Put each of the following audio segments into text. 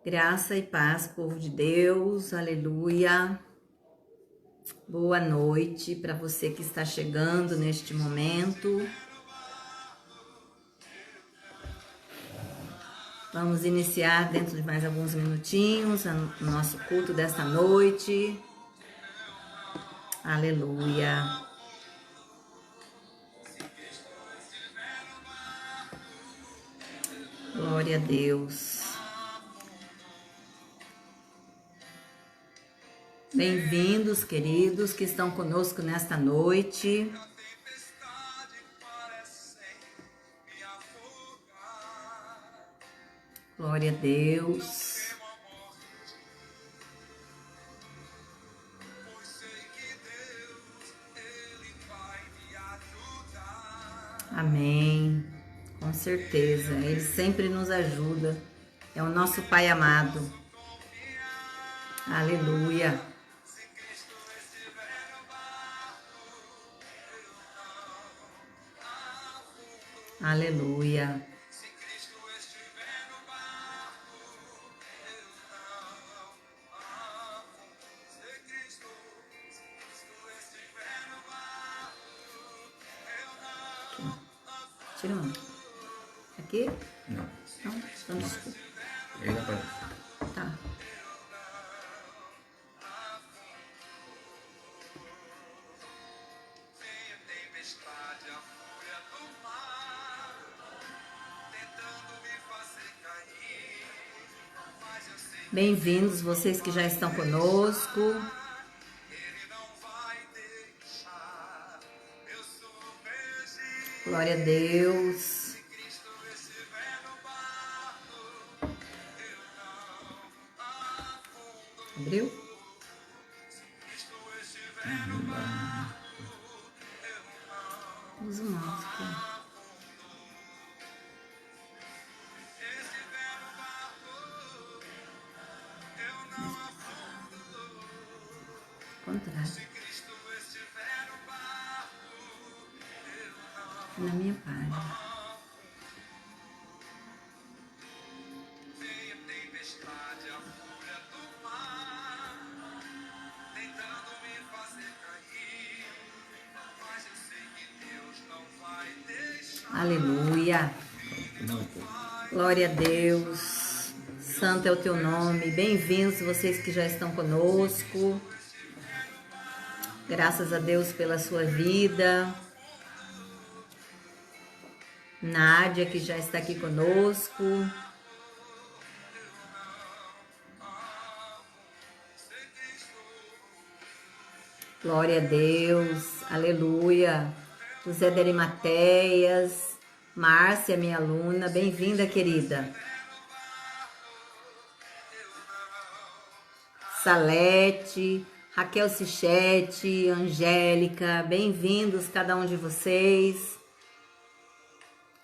Graça e paz, povo de Deus, aleluia. Boa noite para você que está chegando neste momento. Vamos iniciar dentro de mais alguns minutinhos o nosso culto desta noite. Aleluia. Glória a Deus. Bem-vindos, queridos, que estão conosco nesta noite. Glória a Deus. Amém. Com certeza, Ele sempre nos ajuda. É o nosso Pai amado. Aleluia. Aleluia. Tira um. Aqui? Não. Não? Então desculpa. Aí dá pra... Tá. Bem-vindos, vocês que já estão conosco. Glória a Deus. Abriu? Usa o mouse aqui. Contrário. Na minha página. Aleluia. Glória a Deus. Santo é o teu nome. Bem-vindos vocês que já estão conosco. Graças a Deus pela sua vida. Nádia, que já está aqui conosco. Glória a Deus. Aleluia. José de Arimateias. Márcia, minha aluna. Bem-vinda, querida. Salete. Raquel Cichete. Angélica. Bem-vindos, cada um de vocês.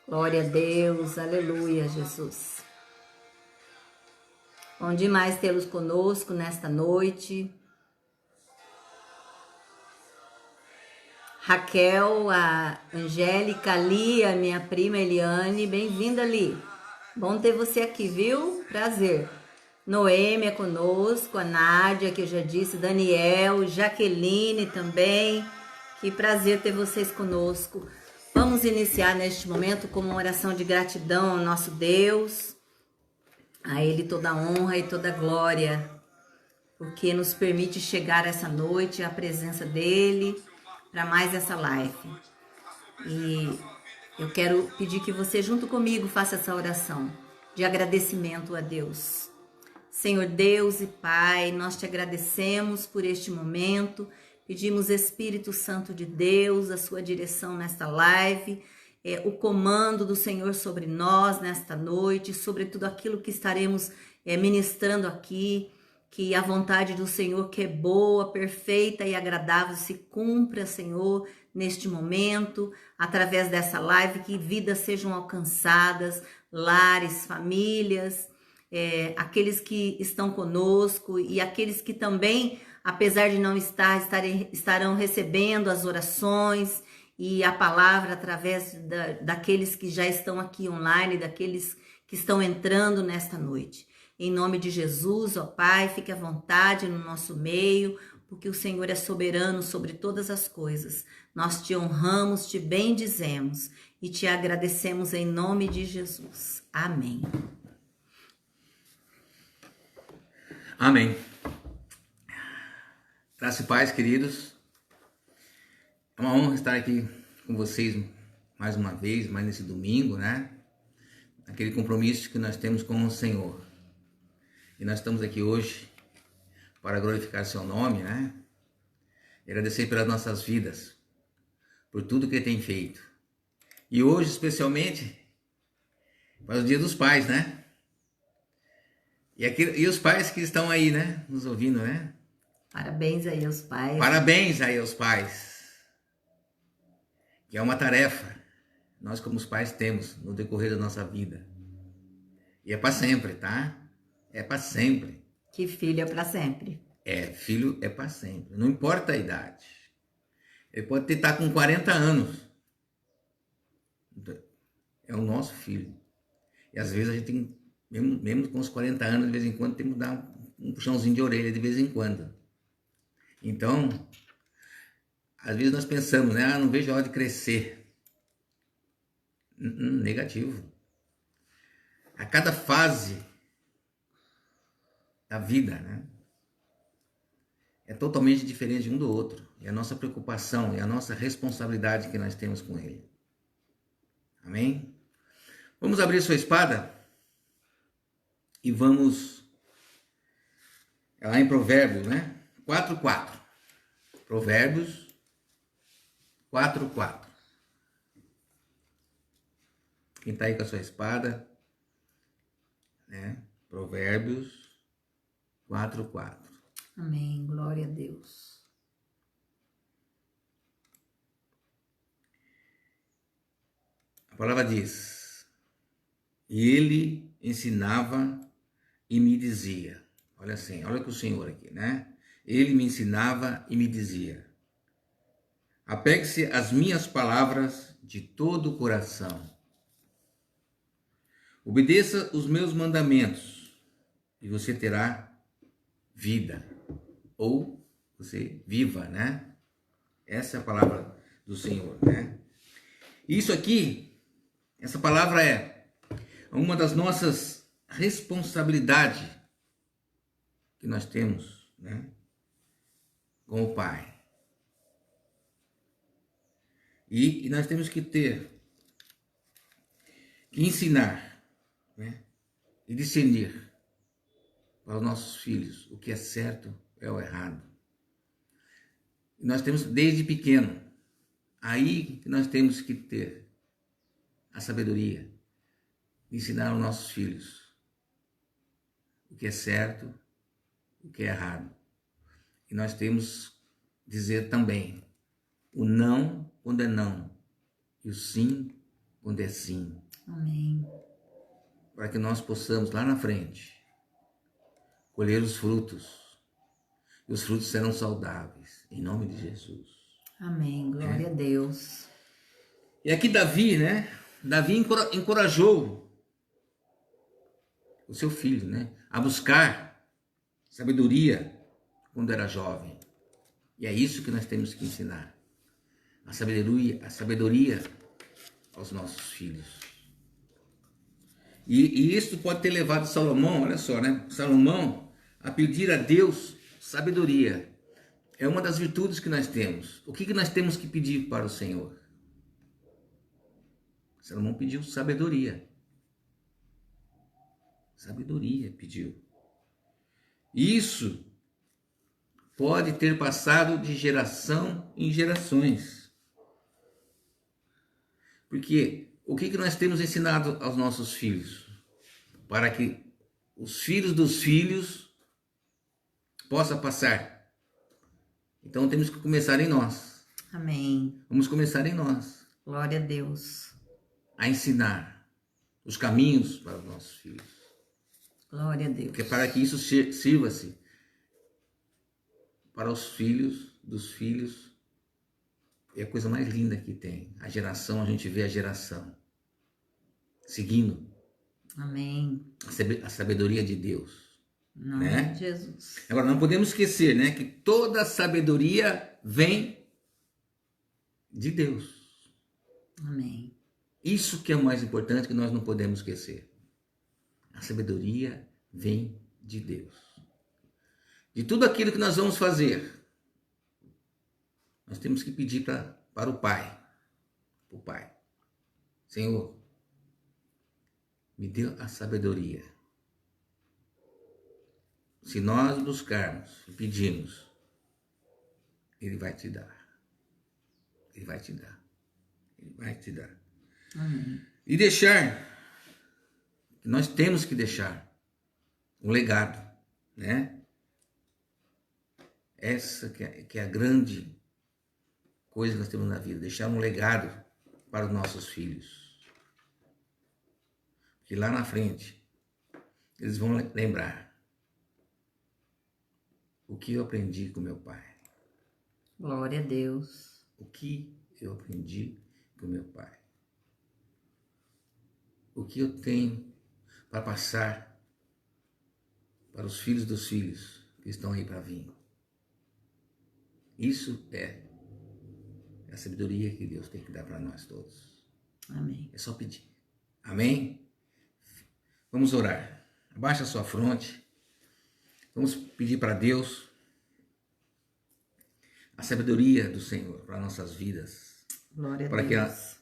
Glória a Deus, aleluia, Jesus. Bom demais tê-los conosco nesta noite. Raquel, a Angélica, a Lia, minha prima Eliane, bem-vinda, Li. Bom ter você aqui, viu? Prazer. Noêmia conosco, a Nádia, que eu já disse, Daniel, Jaqueline também. Que prazer ter vocês conosco. Vamos iniciar neste momento com uma oração de gratidão ao nosso Deus, a Ele toda a honra e toda a glória, porque nos permite chegar essa noite à presença dEle para mais essa live. E eu quero pedir que você junto comigo faça essa oração de agradecimento a Deus. Senhor Deus e Pai, nós te agradecemos por este momento. Pedimos, Espírito Santo de Deus, a sua direção nesta live, o comando do Senhor sobre nós nesta noite, sobre tudo aquilo que estaremos ministrando aqui, que a vontade do Senhor, que é boa, perfeita e agradável, se cumpra, Senhor, neste momento, através dessa live, que vidas sejam alcançadas, lares, famílias, aqueles que estão conosco e aqueles que também, apesar de não estarão recebendo as orações e a palavra através daqueles que já estão aqui online, daqueles que estão entrando nesta noite. Em nome de Jesus, ó Pai, fique à vontade no nosso meio, porque o Senhor é soberano sobre todas as coisas. Nós te honramos, te bendizemos e te agradecemos em nome de Jesus. Amém. Amém. Graça e paz, queridos. É uma honra estar aqui com vocês mais uma vez, mais nesse domingo, né? Aquele compromisso que nós temos com o Senhor. E nós estamos aqui hoje para glorificar seu nome, né? E agradecer pelas nossas vidas, por tudo que ele tem feito. E hoje, especialmente, para o Dia dos Pais, né? E os pais que estão aí, né? Nos ouvindo, né? Parabéns aí aos pais. Parabéns aí aos pais. Que é uma tarefa. Nós como os pais temos no decorrer da nossa vida. E é para sempre, tá? É para sempre. Que filho é para sempre. Filho é para sempre. Não importa a idade. Ele pode estar com 40 anos. É o nosso filho. E às vezes a gente tem, mesmo com os 40 anos, de vez em quando, temos que dar um puxãozinho de orelha de vez em quando. Então, às vezes nós pensamos, né? Não vejo a hora de crescer. Negativo. A cada fase da vida, né? É totalmente diferente um do outro. E a nossa preocupação e a nossa responsabilidade que nós temos com ele. Amém? Vamos abrir sua espada e vamos lá em Provérbios, né? 4:4. Provérbios 4:4. Quem está aí com a sua espada, né? Provérbios 4:4. Amém. Glória a Deus. A palavra diz: e ele ensinava e me dizia. Olha assim, olha com o Senhor aqui, né? Ele me ensinava e me dizia: apegue-se às minhas palavras de todo o coração. Obedeça os meus mandamentos e você terá vida. Ou você viva, né? Essa é a palavra do Senhor, né? Isso aqui, essa palavra é uma das nossas responsabilidades que nós temos, né? Com o Pai. E nós temos que ensinar, né? E discernir para os nossos filhos o que é certo é o errado. E nós temos desde pequeno, aí que nós temos que ter a sabedoria de ensinar aos nossos filhos o que é certo, o que é errado. E nós temos que dizer também o não quando é não e o sim quando é sim. Amém. Para que nós possamos lá na frente colher os frutos. E os frutos serão saudáveis, em nome de Jesus. Amém. Glória a Deus. E aqui Davi, né? Davi encorajou o seu filho, né? A buscar sabedoria quando era jovem. E é isso que nós temos que ensinar. A sabedoria aos nossos filhos. E isso pode ter levado Salomão, olha só, né? Salomão a pedir a Deus sabedoria. É uma das virtudes que nós temos. O que nós temos que pedir para o Senhor? Salomão pediu sabedoria. Sabedoria pediu. Isso pode ter passado de geração em gerações. Porque o que nós temos ensinado aos nossos filhos? Para que os filhos dos filhos possam passar. Então temos que começar em nós. Amém. Vamos começar em nós. Glória a Deus. A ensinar os caminhos para os nossos filhos. Glória a Deus. Porque para que isso sirva-se para os filhos dos filhos, é a coisa mais linda que tem. A gente vê a geração seguindo Amém. A sabedoria de Deus. Em nome Né? de Jesus. Agora, não podemos esquecer, né, que toda sabedoria vem de Deus. Amém. Isso que é o mais importante, que nós não podemos esquecer. A sabedoria vem de Deus. De tudo aquilo que nós vamos fazer, nós temos que pedir para o Pai. O Pai. Senhor, me dê a sabedoria. Se nós buscarmos e pedirmos, Ele vai te dar. Ele vai te dar. Ele vai te dar. Amém. E deixar, nós temos que deixar um legado, né? Essa que é a grande coisa que nós temos na vida, deixar um legado para os nossos filhos. Porque lá na frente, eles vão lembrar o que eu aprendi com meu pai. Glória a Deus. O que eu aprendi com meu pai. O que eu tenho para passar para os filhos dos filhos que estão aí para vir. Isso é a sabedoria que Deus tem que dar para nós todos. Amém. É só pedir. Amém? Vamos orar. Abaixa a sua fronte. Vamos pedir para Deus a sabedoria do Senhor para nossas vidas. Glória a Para que Deus.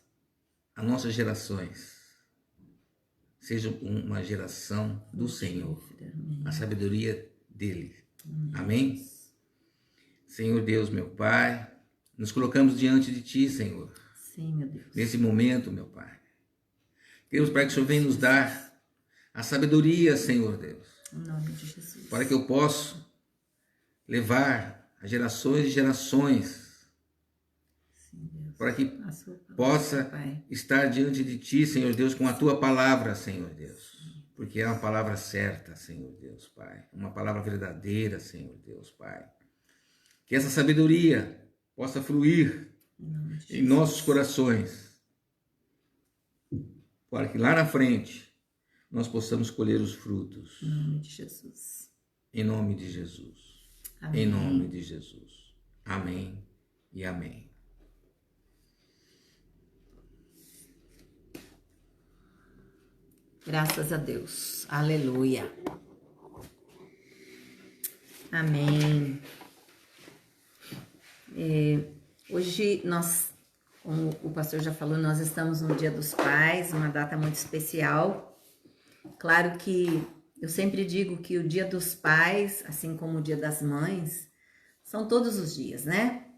as nossas gerações sejam uma geração do Senhor. Amém. A sabedoria dele. Amém? Senhor Deus, meu Pai, nos colocamos diante de Ti, Senhor. Sim, meu Deus. Nesse momento, meu Pai. Queremos, Pai, que o Senhor venha nos dar a sabedoria, Senhor Deus. Em nome de Jesus. Para que eu possa levar a gerações e gerações. Sim, Deus. Para que A sua palavra, possa Pai. estar diante de Ti, Senhor Deus, com a Tua palavra, Senhor Deus. Porque é uma palavra certa, Senhor Deus, Pai. Uma palavra verdadeira, Senhor Deus, Pai. Que essa sabedoria possa fluir em nossos corações. Para que lá na frente nós possamos colher os frutos. Em nome de Jesus. Em nome de Jesus. Amém. Em nome de Jesus. Amém e amém. Graças a Deus. Aleluia. Amém. Hoje nós, como o pastor já falou, nós estamos no Dia dos Pais, uma data muito especial. Claro que eu sempre digo que o Dia dos Pais, assim como o Dia das Mães, são todos os dias, né?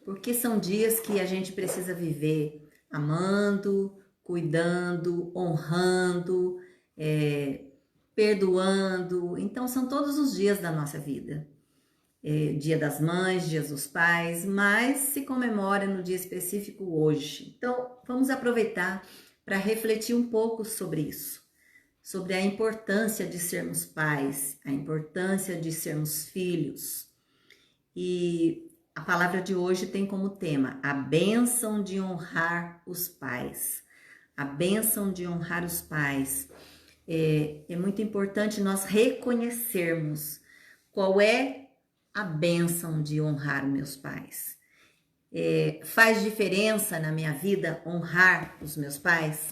Porque são dias que a gente precisa viver amando, cuidando, honrando, perdoando. Então, são todos os dias da nossa vida. Dia das Mães, Dia dos Pais, mas se comemora no dia específico hoje. Então, vamos aproveitar para refletir um pouco sobre isso, sobre a importância de sermos pais, a importância de sermos filhos. E a palavra de hoje tem como tema a bênção de honrar os pais. A bênção de honrar os pais. É muito importante nós reconhecermos qual é a bênção de honrar meus pais. Faz diferença na minha vida honrar os meus pais?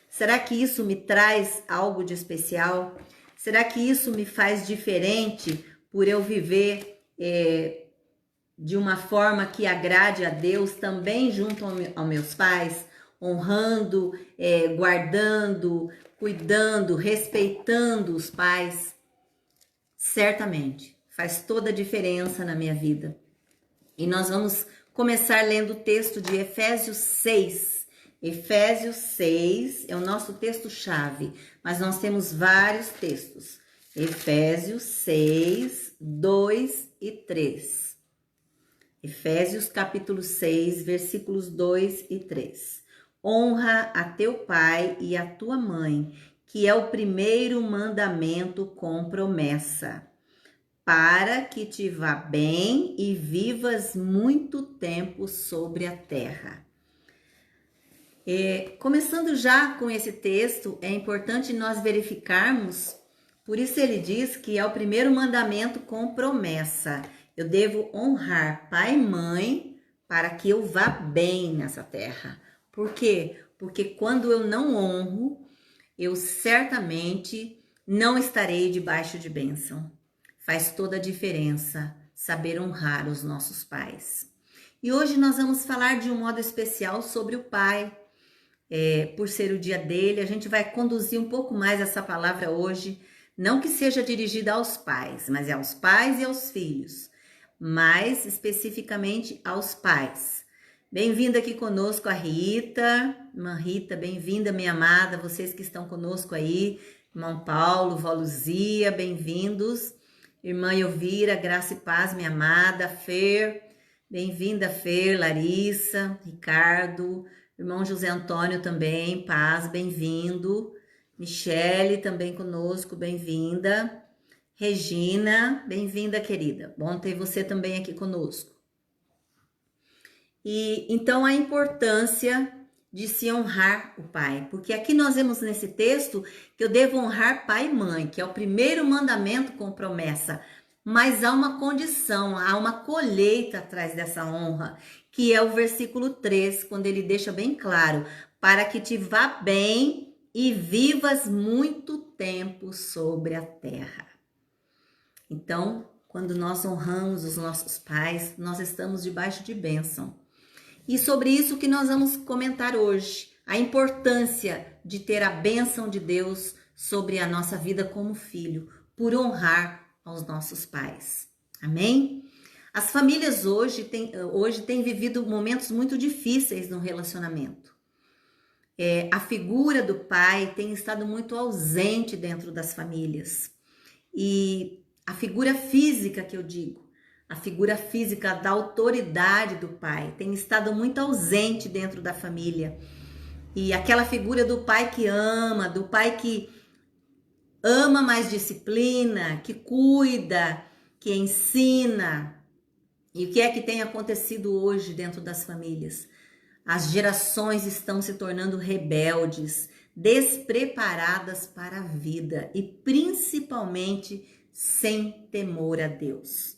Será que isso me traz algo de especial? Será que isso me faz diferente por eu viver de uma forma que agrade a Deus também junto aos meus pais? Honrando, guardando, cuidando, respeitando os pais? Certamente. Faz toda a diferença na minha vida. E nós vamos começar lendo o texto de Efésios 6. Efésios 6 é o nosso texto-chave, mas nós temos vários textos. Efésios 6, 2 e 3. Efésios capítulo 6, versículos 2 e 3. Honra a teu pai e a tua mãe, que é o primeiro mandamento com promessa, para que te vá bem e vivas muito tempo sobre a terra. Começando já com esse texto, é importante nós verificarmos, por isso ele diz que é o primeiro mandamento com promessa. Eu devo honrar pai e mãe para que eu vá bem nessa terra. Por quê? Porque quando eu não honro, eu certamente não estarei debaixo de bênção. Faz toda a diferença saber honrar os nossos pais. E hoje nós vamos falar de um modo especial sobre o pai. Por ser o dia dele, a gente vai conduzir um pouco mais essa palavra hoje, não que seja dirigida aos pais, mas é aos pais e aos filhos, mais especificamente aos pais. Bem-vinda aqui conosco a Rita, irmã Rita, bem-vinda, minha amada, vocês que estão conosco aí, irmão Paulo, vó Luzia, bem-vindos, irmã Elvira, graça e paz, minha amada, Fer, bem-vinda Fer, Larissa, Ricardo, irmão José Antônio também, paz, bem-vindo. Michele também conosco, bem-vinda. Regina, bem-vinda, querida. Bom ter você também aqui conosco. E então a importância de se honrar o pai, porque aqui nós vemos nesse texto que eu devo honrar pai e mãe, que é o primeiro mandamento com promessa. Mas há uma condição, há uma colheita atrás dessa honra, que é o versículo 3, quando ele deixa bem claro, para que te vá bem e vivas muito tempo sobre a terra. Então, quando nós honramos os nossos pais, nós estamos debaixo de bênção. E sobre isso que nós vamos comentar hoje, a importância de ter a bênção de Deus sobre a nossa vida como filho, por honrar aos nossos pais. Amém? As famílias hoje têm vivido momentos muito difíceis no relacionamento. A figura do pai tem estado muito ausente dentro das famílias. E a figura física que eu digo, a figura física da autoridade do pai tem estado muito ausente dentro da família. E aquela figura do pai que ama, do pai que ama mais disciplina, que cuida, que ensina. E o que é que tem acontecido hoje dentro das famílias? As gerações estão se tornando rebeldes, despreparadas para a vida e principalmente sem temor a Deus.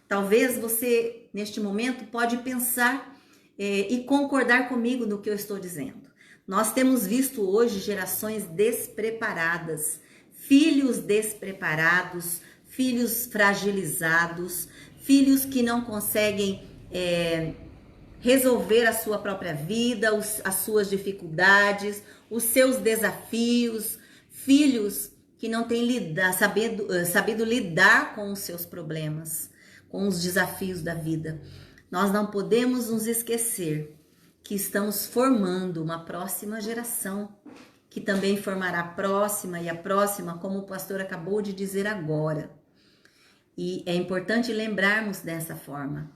Talvez você, neste momento, pode pensar e concordar comigo no que eu estou dizendo. Nós temos visto hoje gerações despreparadas, filhos despreparados, filhos fragilizados, filhos que não conseguem resolver a sua própria vida, as suas dificuldades, os seus desafios, filhos que não têm sabido lidar com os seus problemas, com os desafios da vida. Nós não podemos nos esquecer que estamos formando uma próxima geração, que também formará a próxima e a próxima, como o pastor acabou de dizer agora. E é importante lembrarmos dessa forma,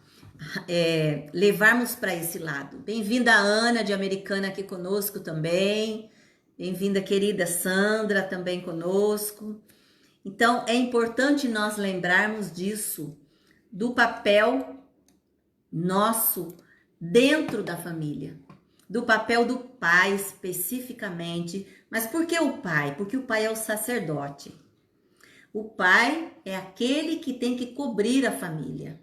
levarmos para esse lado. Bem-vinda a Ana de Americana aqui conosco também, bem-vinda querida Sandra também conosco. Então é importante nós lembrarmos disso, do papel nosso dentro da família, do papel do pai especificamente. Mas por que o pai? Porque o pai é o sacerdote. O pai é aquele que tem que cobrir a família.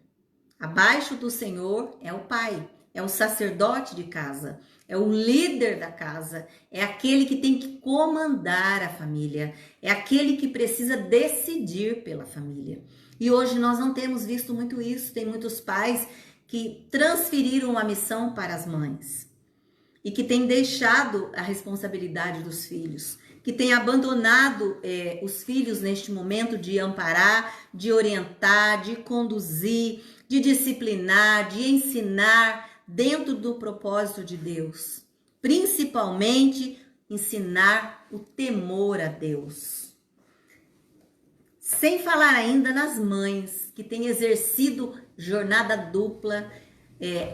Abaixo do Senhor é o pai, é o sacerdote de casa, é o líder da casa, é aquele que tem que comandar a família, é aquele que precisa decidir pela família. E hoje nós não temos visto muito isso, tem muitos pais que transferiram a missão para as mães e que têm deixado a responsabilidade dos filhos, que têm abandonado os filhos neste momento de amparar, de orientar, de conduzir, de disciplinar, de ensinar dentro do propósito de Deus. Principalmente ensinar o temor a Deus. Sem falar ainda nas mães que têm exercido jornada dupla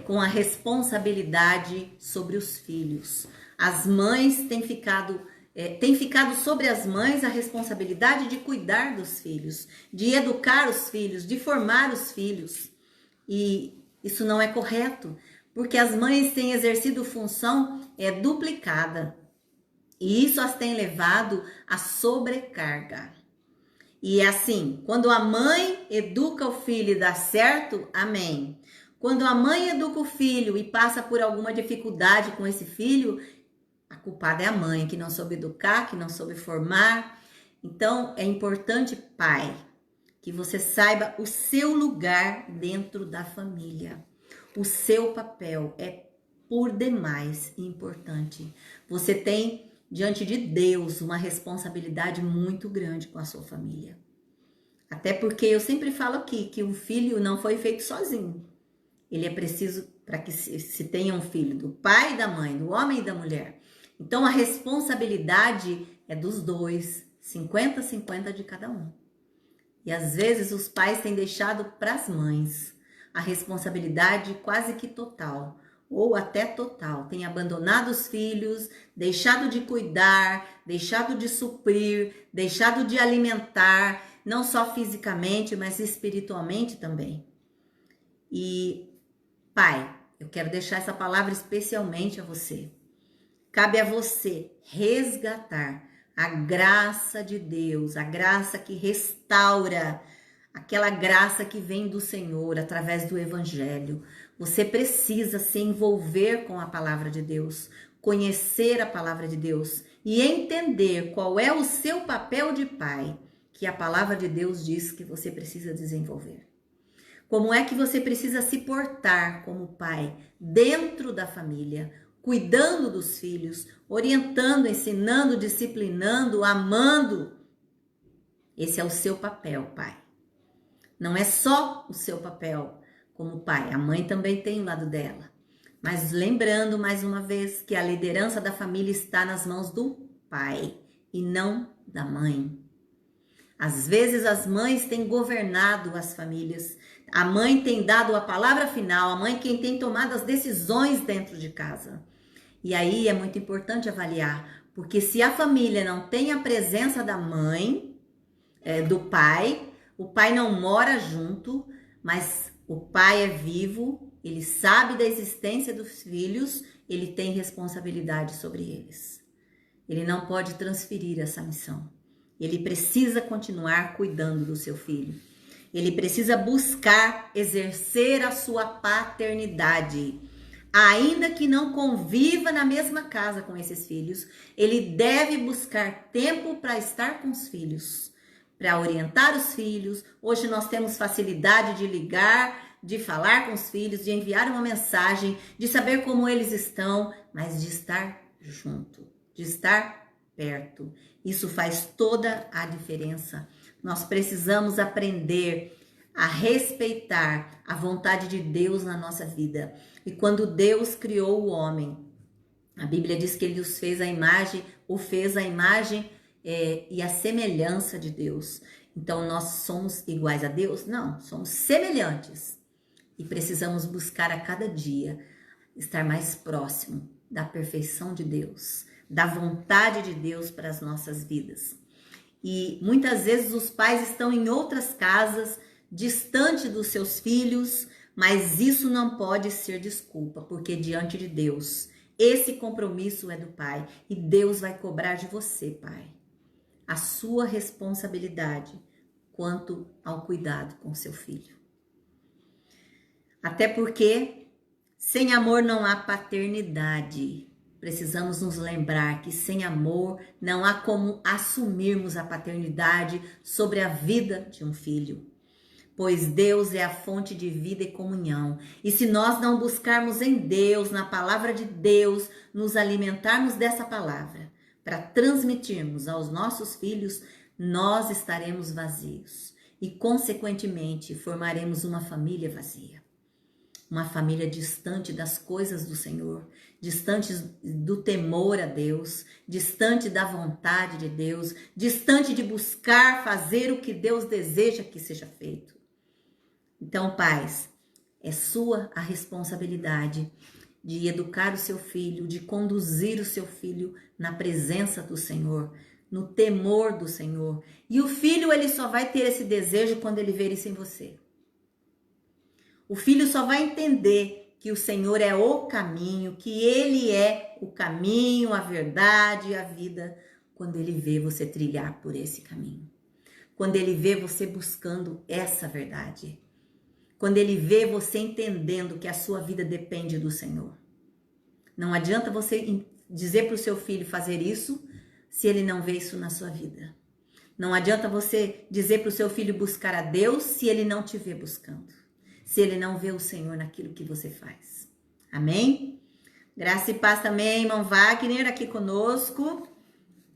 com a responsabilidade sobre os filhos. As mães têm ficado sobre as mães a responsabilidade de cuidar dos filhos, de educar os filhos, de formar os filhos. E isso não é correto, porque as mães têm exercido função duplicada. E isso as tem levado à sobrecarga. E é assim, quando a mãe educa o filho e dá certo, amém. Quando a mãe educa o filho e passa por alguma dificuldade com esse filho, a culpada é a mãe, que não soube educar, que não soube formar. Então, é importante, pai, que você saiba o seu lugar dentro da família. O seu papel é por demais importante. Você tem diante de Deus uma responsabilidade muito grande com a sua família. Até porque eu sempre falo aqui que um filho não foi feito sozinho. Ele é preciso para que se tenha um filho do pai e da mãe, do homem e da mulher. Então a responsabilidade é dos dois, 50-50 de cada um. E às vezes os pais têm deixado para as mães a responsabilidade quase que total, ou até total. Têm abandonado os filhos, deixado de cuidar, deixado de suprir, deixado de alimentar, não só fisicamente, mas espiritualmente também. E, pai, eu quero deixar essa palavra especialmente a você. Cabe a você resgatar a graça de Deus, a graça que restaura, aquela graça que vem do Senhor através do Evangelho. Você precisa se envolver com a palavra de Deus, conhecer a palavra de Deus e entender qual é o seu papel de pai, que a palavra de Deus diz que você precisa desenvolver. Como é que você precisa se portar como pai dentro da família, cuidando dos filhos, orientando, ensinando, disciplinando, amando. Esse é o seu papel, pai. Não é só o seu papel como pai, a mãe também tem o lado dela. Mas lembrando mais uma vez que a liderança da família está nas mãos do pai e não da mãe. Às vezes as mães têm governado as famílias, a mãe tem dado a palavra final, a mãe quem tem tomado as decisões dentro de casa. E aí é muito importante avaliar, porque se a família não tem a presença da mãe, do pai, o pai não mora junto, mas o pai é vivo, ele sabe da existência dos filhos, ele tem responsabilidade sobre eles. Ele não pode transferir essa missão. Ele precisa continuar cuidando do seu filho. Ele precisa buscar exercer a sua paternidade. Ainda que não conviva na mesma casa com esses filhos, ele deve buscar tempo para estar com os filhos, para orientar os filhos. Hoje nós temos facilidade de ligar, de falar com os filhos, de enviar uma mensagem, de saber como eles estão, mas de estar junto, de estar perto. Isso faz toda a diferença. Nós precisamos aprender a respeitar a vontade de Deus na nossa vida. E quando Deus criou o homem, a Bíblia diz que ele o fez a imagem e a semelhança de Deus. Então nós somos iguais a Deus? Não, somos semelhantes. E precisamos buscar a cada dia estar mais próximo da perfeição de Deus, da vontade de Deus para as nossas vidas. E muitas vezes os pais estão em outras casas, distante dos seus filhos, mas isso não pode ser desculpa, porque diante de Deus, esse compromisso é do pai e Deus vai cobrar de você, pai, a sua responsabilidade quanto ao cuidado com seu filho. Até porque sem amor não há paternidade. Precisamos nos lembrar que sem amor não há como assumirmos a paternidade sobre a vida de um filho. Pois Deus é a fonte de vida e comunhão. E se nós não buscarmos em Deus, na palavra de Deus, nos alimentarmos dessa palavra, para transmitirmos aos nossos filhos, nós estaremos vazios. E, consequentemente, formaremos uma família vazia. Uma família distante das coisas do Senhor, distante do temor a Deus, distante da vontade de Deus, distante de buscar fazer o que Deus deseja que seja feito. Então, pais, é sua a responsabilidade de educar o seu filho, de conduzir o seu filho na presença do Senhor, no temor do Senhor. E o filho, ele só vai ter esse desejo quando ele ver isso em você. O filho só vai entender que o Senhor é o caminho, que Ele é o caminho, a verdade e a vida, quando Ele vê você trilhar por esse caminho. Quando Ele vê você buscando essa verdade. Quando Ele vê você entendendo que a sua vida depende do Senhor. Não adianta você dizer para o seu filho fazer isso se ele não vê isso na sua vida. Não adianta você dizer para o seu filho buscar a Deus se ele não te vê buscando. Se ele não vê o Senhor naquilo que você faz. Amém? Graça e paz também, irmão Wagner, aqui conosco,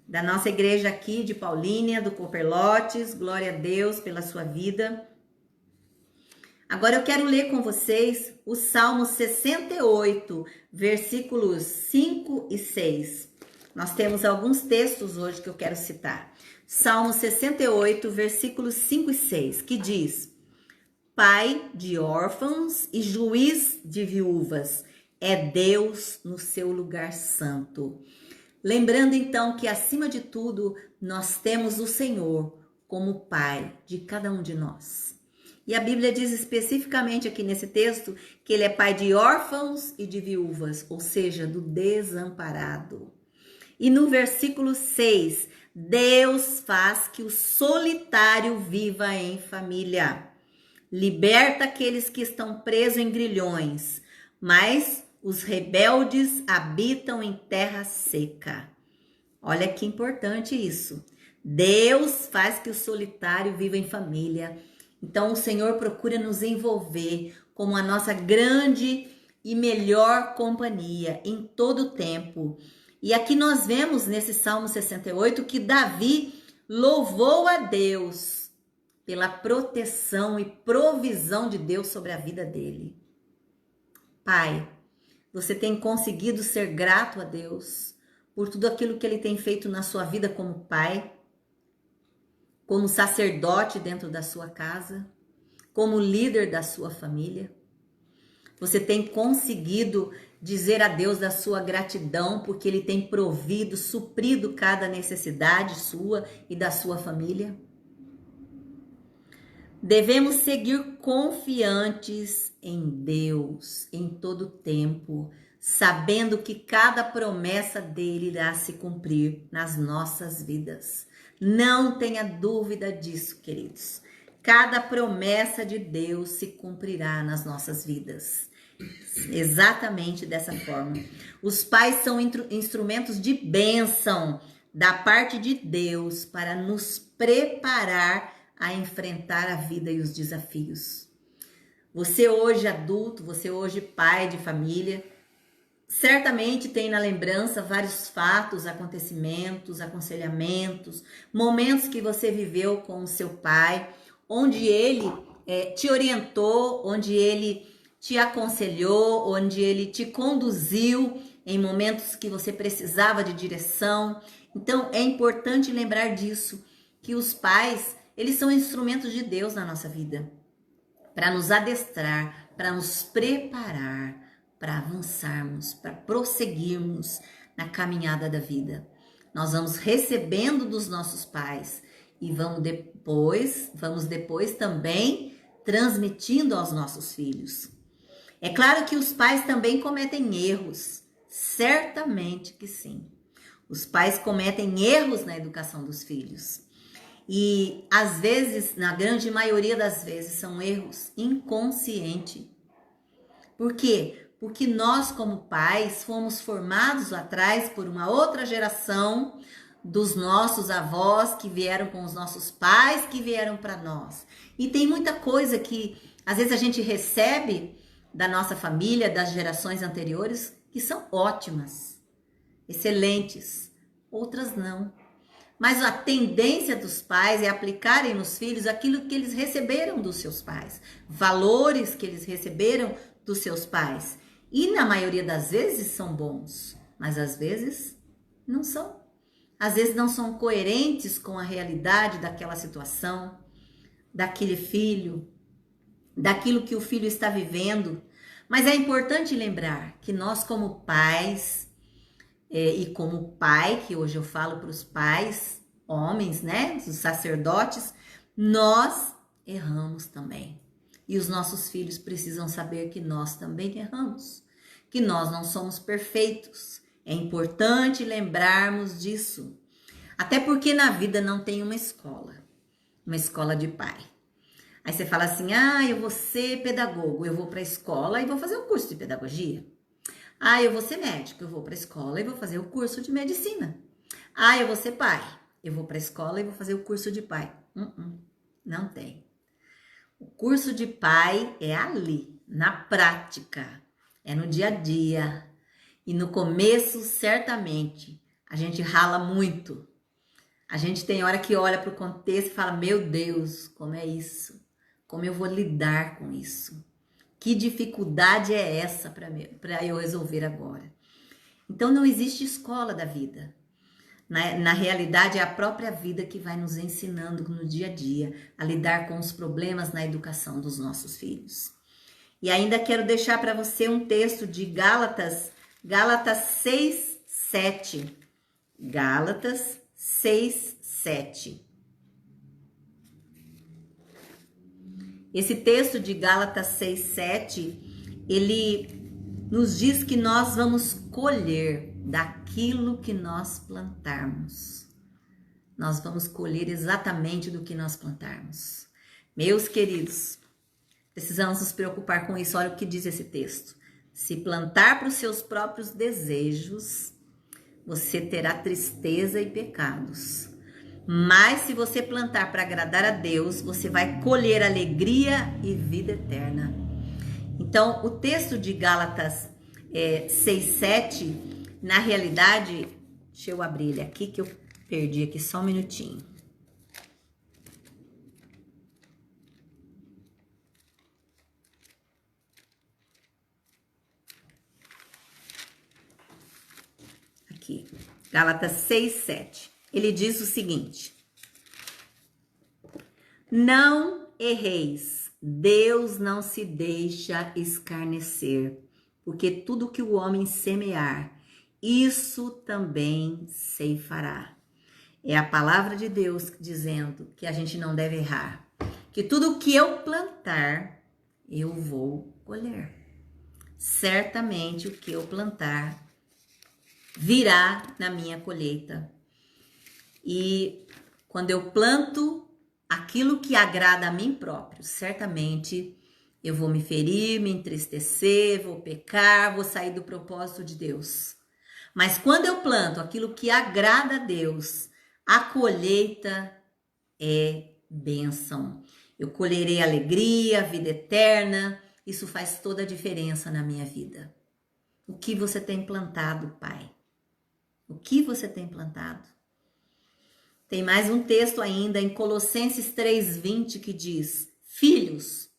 da nossa igreja aqui de Paulínia, do Cooperlotes. Glória a Deus pela sua vida. Agora eu quero ler com vocês o Salmo 68, versículos 5 e 6. Nós temos alguns textos hoje que eu quero citar. Salmo 68, versículos 5 e 6, que diz: Pai de órfãos e juiz de viúvas, é Deus no seu lugar santo. Lembrando então que acima de tudo nós temos o Senhor como Pai de cada um de nós. E a Bíblia diz especificamente aqui nesse texto que Ele é Pai de órfãos e de viúvas, ou seja, do desamparado. E no versículo 6, Deus faz que o solitário viva em família. Liberta aqueles que estão presos em grilhões, mas os rebeldes habitam em terra seca. Olha que importante isso. Deus faz que o solitário viva em família. Então o Senhor procura nos envolver como a nossa grande e melhor companhia em todo o tempo. E aqui nós vemos nesse Salmo 68 que Davi louvou a Deus pela proteção e provisão de Deus sobre a vida dele. Pai, você tem conseguido ser grato a Deus por tudo aquilo que Ele tem feito na sua vida como pai, como sacerdote dentro da sua casa, como líder da sua família? Você tem conseguido dizer a Deus da sua gratidão porque Ele tem provido, suprido cada necessidade sua e da sua família? Devemos seguir confiantes em Deus em todo tempo, sabendo que cada promessa dele irá se cumprir nas nossas vidas. Não tenha dúvida disso, queridos. Cada promessa de Deus se cumprirá nas nossas vidas. Exatamente dessa forma. Os pais são instrumentos de bênção da parte de Deus para nos preparar a enfrentar a vida e os desafios. Você hoje adulto, você hoje pai de família, certamente tem na lembrança vários fatos, acontecimentos, aconselhamentos, momentos que você viveu com o seu pai, onde ele te orientou, onde ele te aconselhou, onde ele te conduziu em momentos que você precisava de direção. Então é importante lembrar disso, que os pais, eles são instrumentos de Deus na nossa vida, para nos adestrar, para nos preparar, para avançarmos, para prosseguirmos na caminhada da vida. Nós vamos recebendo dos nossos pais e vamos depois também transmitindo aos nossos filhos. É claro que os pais também cometem erros, certamente que sim. Os pais cometem erros na educação dos filhos. E às vezes, na grande maioria das vezes, são erros inconscientes. Por quê? Porque nós, como pais, fomos formados atrás por uma outra geração dos nossos avós que vieram com os nossos pais, que vieram para nós. E tem muita coisa que às vezes a gente recebe da nossa família, das gerações anteriores, que são ótimas, excelentes, outras não. Mas a tendência dos pais é aplicarem nos filhos aquilo que eles receberam dos seus pais, valores que eles receberam dos seus pais. E na maioria das vezes são bons, mas às vezes não são. Às vezes não são coerentes com a realidade daquela situação, daquele filho, daquilo que o filho está vivendo. Mas é importante lembrar que nós, como pais, e como pai, que hoje eu falo para os pais, homens, né, os sacerdotes, nós erramos também. E os nossos filhos precisam saber que nós também erramos, que nós não somos perfeitos. É importante lembrarmos disso. Até porque na vida não tem uma escola de pai. Aí você fala assim, eu vou ser pedagogo, eu vou para a escola e vou fazer um curso de pedagogia. Eu vou ser médico, eu vou para a escola e vou fazer o curso de medicina. Eu vou ser pai, eu vou para a escola e vou fazer o curso de pai. Não tem. O curso de pai é ali, na prática, é no dia a dia. E no começo, certamente, a gente rala muito. A gente tem hora que olha para o contexto e fala, meu Deus, como é isso? Como eu vou lidar com isso? Que dificuldade é essa para eu resolver agora? Então, não existe escola da vida. Na realidade, é a própria vida que vai nos ensinando no dia a dia a lidar com os problemas na educação dos nossos filhos. E ainda quero deixar para você um texto de Gálatas 6, 7. Gálatas 6, 7. Esse texto de Gálatas 6, 7, ele nos diz que nós vamos colher daquilo que nós plantarmos. Nós vamos colher exatamente do que nós plantarmos. Meus queridos, precisamos nos preocupar com isso. Olha o que diz esse texto. Se plantar para os seus próprios desejos, você terá tristeza e pecados. Mas se você plantar para agradar a Deus, você vai colher alegria e vida eterna. Então, o texto de Gálatas 6:7, na realidade, deixa eu abrir ele aqui que eu perdi aqui só um minutinho. Aqui, Gálatas 6:7. Ele diz o seguinte: não erreis, Deus não se deixa escarnecer, porque tudo que o homem semear, isso também ceifará. É a palavra de Deus dizendo que a gente não deve errar, que tudo que eu plantar, eu vou colher. Certamente o que eu plantar virá na minha colheita. E quando eu planto aquilo que agrada a mim próprio, certamente eu vou me ferir, me entristecer, vou pecar, vou sair do propósito de Deus. Mas quando eu planto aquilo que agrada a Deus, a colheita é bênção. Eu colherei alegria, vida eterna. Isso faz toda a diferença na minha vida. O que você tem plantado, Pai? O que você tem plantado? Tem mais um texto ainda em Colossenses 3:20 que diz: filhos,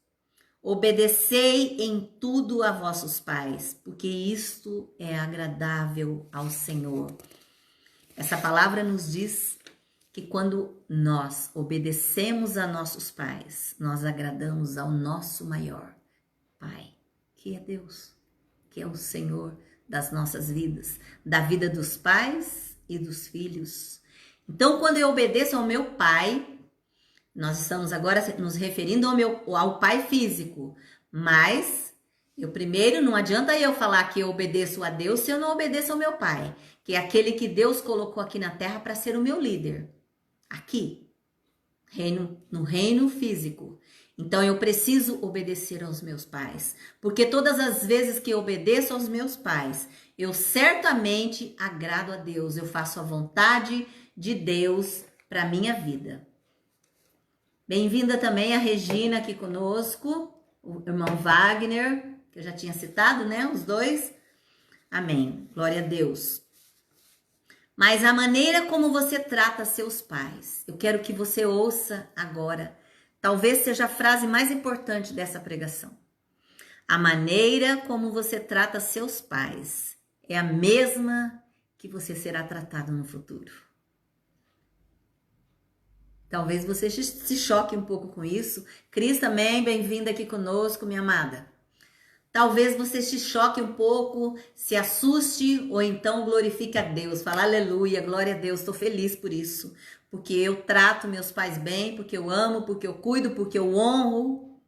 obedecei em tudo a vossos pais, porque isto é agradável ao Senhor. Essa palavra nos diz que quando nós obedecemos a nossos pais, nós agradamos ao nosso maior Pai, que é Deus, que é o Senhor das nossas vidas, da vida dos pais e dos filhos. Então, quando eu obedeço ao meu pai, nós estamos agora nos referindo ao pai físico, mas primeiro, não adianta eu falar que eu obedeço a Deus se eu não obedeço ao meu pai, que é aquele que Deus colocou aqui na terra para ser o meu líder, aqui, no reino físico. Então, eu preciso obedecer aos meus pais, porque todas as vezes que eu obedeço aos meus pais, eu certamente agrado a Deus, eu faço a vontade de Deus para minha vida. Bem-vinda também a Regina aqui conosco, o irmão Wagner, que eu já tinha citado, né? Os dois. Amém. Glória a Deus. Mas a maneira como você trata seus pais, eu quero que você ouça agora. Talvez seja a frase mais importante dessa pregação. A maneira como você trata seus pais é a mesma que você será tratado no futuro. Talvez você se choque um pouco com isso. Cris também, bem-vinda aqui conosco, minha amada. Talvez você se choque um pouco, se assuste ou então glorifique a Deus. Fala aleluia, glória a Deus, estou feliz por isso. Porque eu trato meus pais bem, porque eu amo, porque eu cuido, porque eu honro.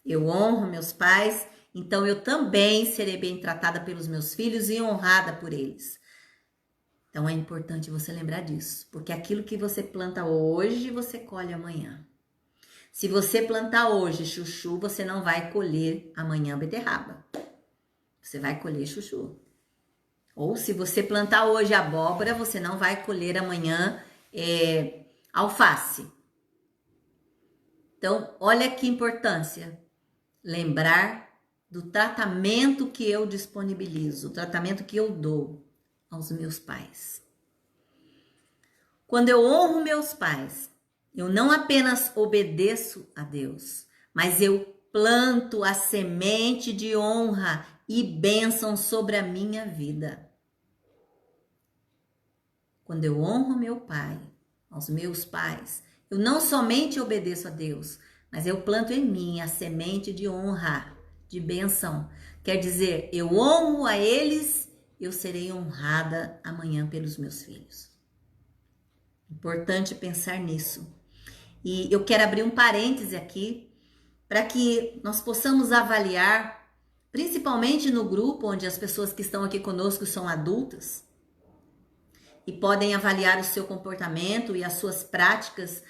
Eu honro meus pais, então eu também serei bem tratada pelos meus filhos e honrada por eles. Então é importante você lembrar disso, porque aquilo que você planta hoje, você colhe amanhã. Se você plantar hoje chuchu, você não vai colher amanhã beterraba. Você vai colher chuchu. Ou se você plantar hoje abóbora, você não vai colher amanhã alface. Então, olha que importância. Lembrar do tratamento que eu disponibilizo, o tratamento que eu dou aos meus pais. Quando eu honro meus pais, eu não apenas obedeço a Deus, mas eu planto a semente de honra e bênção sobre a minha vida. Quando eu honro meu pai, aos meus pais, eu não somente obedeço a Deus, mas eu planto em mim a semente de honra, de bênção. Quer dizer, eu honro a eles, eu serei honrada amanhã pelos meus filhos. Importante pensar nisso. E eu quero abrir um parêntese aqui, para que nós possamos avaliar, principalmente no grupo onde as pessoas que estão aqui conosco são adultas, e podem avaliar o seu comportamento e as suas práticas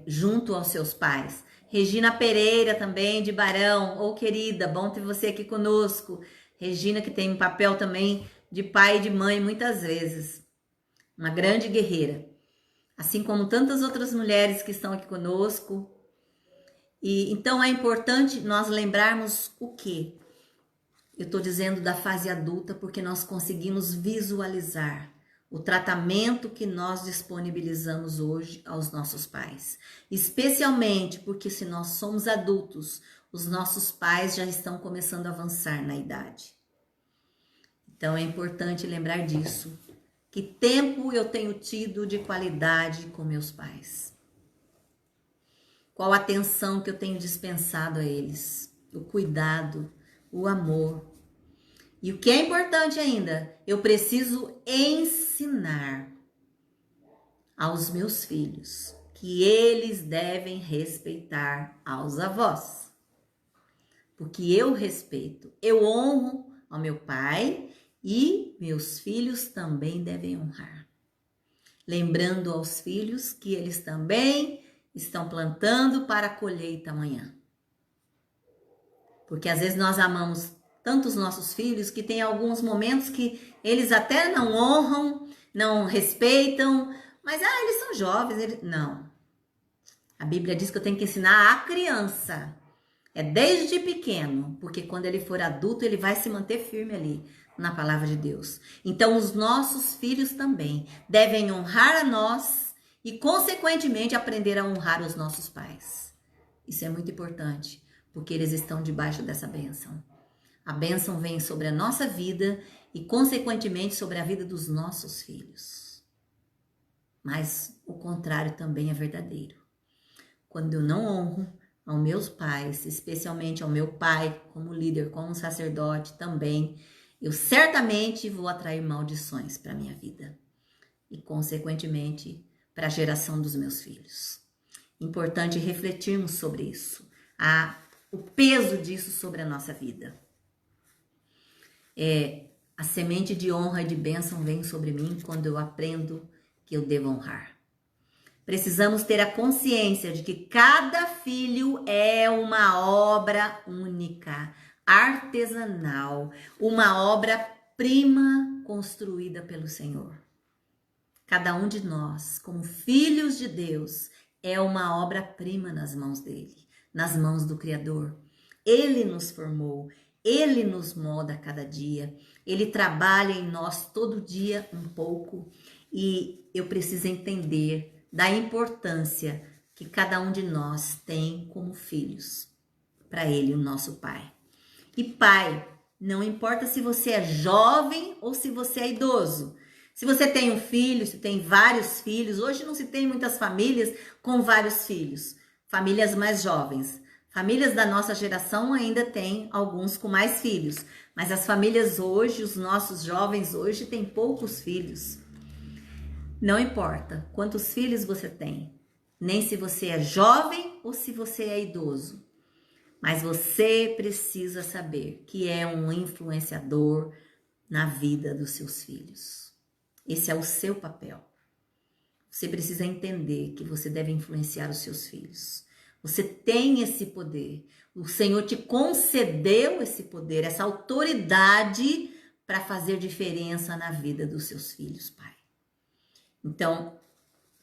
junto aos seus pais. Regina Pereira também, de Barão. Ô, querida, bom ter você aqui conosco. Regina, que tem um papel também de pai e de mãe muitas vezes. Uma grande guerreira. Assim como tantas outras mulheres que estão aqui conosco. E então é importante nós lembrarmos o quê? Eu estou dizendo da fase adulta porque nós conseguimos visualizar o tratamento que nós disponibilizamos hoje aos nossos pais. Especialmente porque se nós somos adultos, os nossos pais já estão começando a avançar na idade. Então é importante lembrar disso. Que tempo eu tenho tido de qualidade com meus pais? Qual a atenção que eu tenho dispensado a eles? O cuidado, o amor. E o que é importante ainda, eu preciso ensinar aos meus filhos que eles devem respeitar aos avós. Porque eu respeito, eu honro ao meu pai e meus filhos também devem honrar. Lembrando aos filhos que eles também estão plantando para a colheita amanhã. Porque às vezes nós amamos tanto os nossos filhos que tem alguns momentos que eles até não honram, não respeitam, mas eles são jovens, não. A Bíblia diz que eu tenho que ensinar a criança, desde pequeno, porque quando ele for adulto ele vai se manter firme ali na palavra de Deus. Então os nossos filhos também devem honrar a nós e consequentemente aprender a honrar os nossos pais. Isso é muito importante, porque eles estão debaixo dessa bênção. A bênção vem sobre a nossa vida e, consequentemente, sobre a vida dos nossos filhos. Mas o contrário também é verdadeiro. Quando eu não honro aos meus pais, especialmente ao meu pai como líder, como sacerdote também, eu certamente vou atrair maldições para a minha vida e, consequentemente, para a geração dos meus filhos. Importante refletirmos sobre isso, o peso disso sobre a nossa vida. A semente de honra e de bênção vem sobre mim quando eu aprendo que eu devo honrar. Precisamos ter a consciência de que cada filho é uma obra única, artesanal, uma obra-prima construída pelo Senhor. Cada um de nós, como filhos de Deus, é uma obra-prima nas mãos dele, nas mãos do Criador. Ele nos formou. Ele nos molda a cada dia, ele trabalha em nós todo dia um pouco e eu preciso entender da importância que cada um de nós tem como filhos para ele, o nosso pai. E pai, não importa se você é jovem ou se você é idoso, se você tem um filho, se tem vários filhos, hoje não se tem muitas famílias com vários filhos, famílias mais jovens. Famílias da nossa geração ainda tem alguns com mais filhos, mas as famílias hoje, os nossos jovens hoje têm poucos filhos. Não importa quantos filhos você tem, nem se você é jovem ou se você é idoso. Mas você precisa saber que é um influenciador na vida dos seus filhos. Esse é o seu papel. Você precisa entender que você deve influenciar os seus filhos. Você tem esse poder. O Senhor te concedeu esse poder, essa autoridade para fazer diferença na vida dos seus filhos, Pai. Então,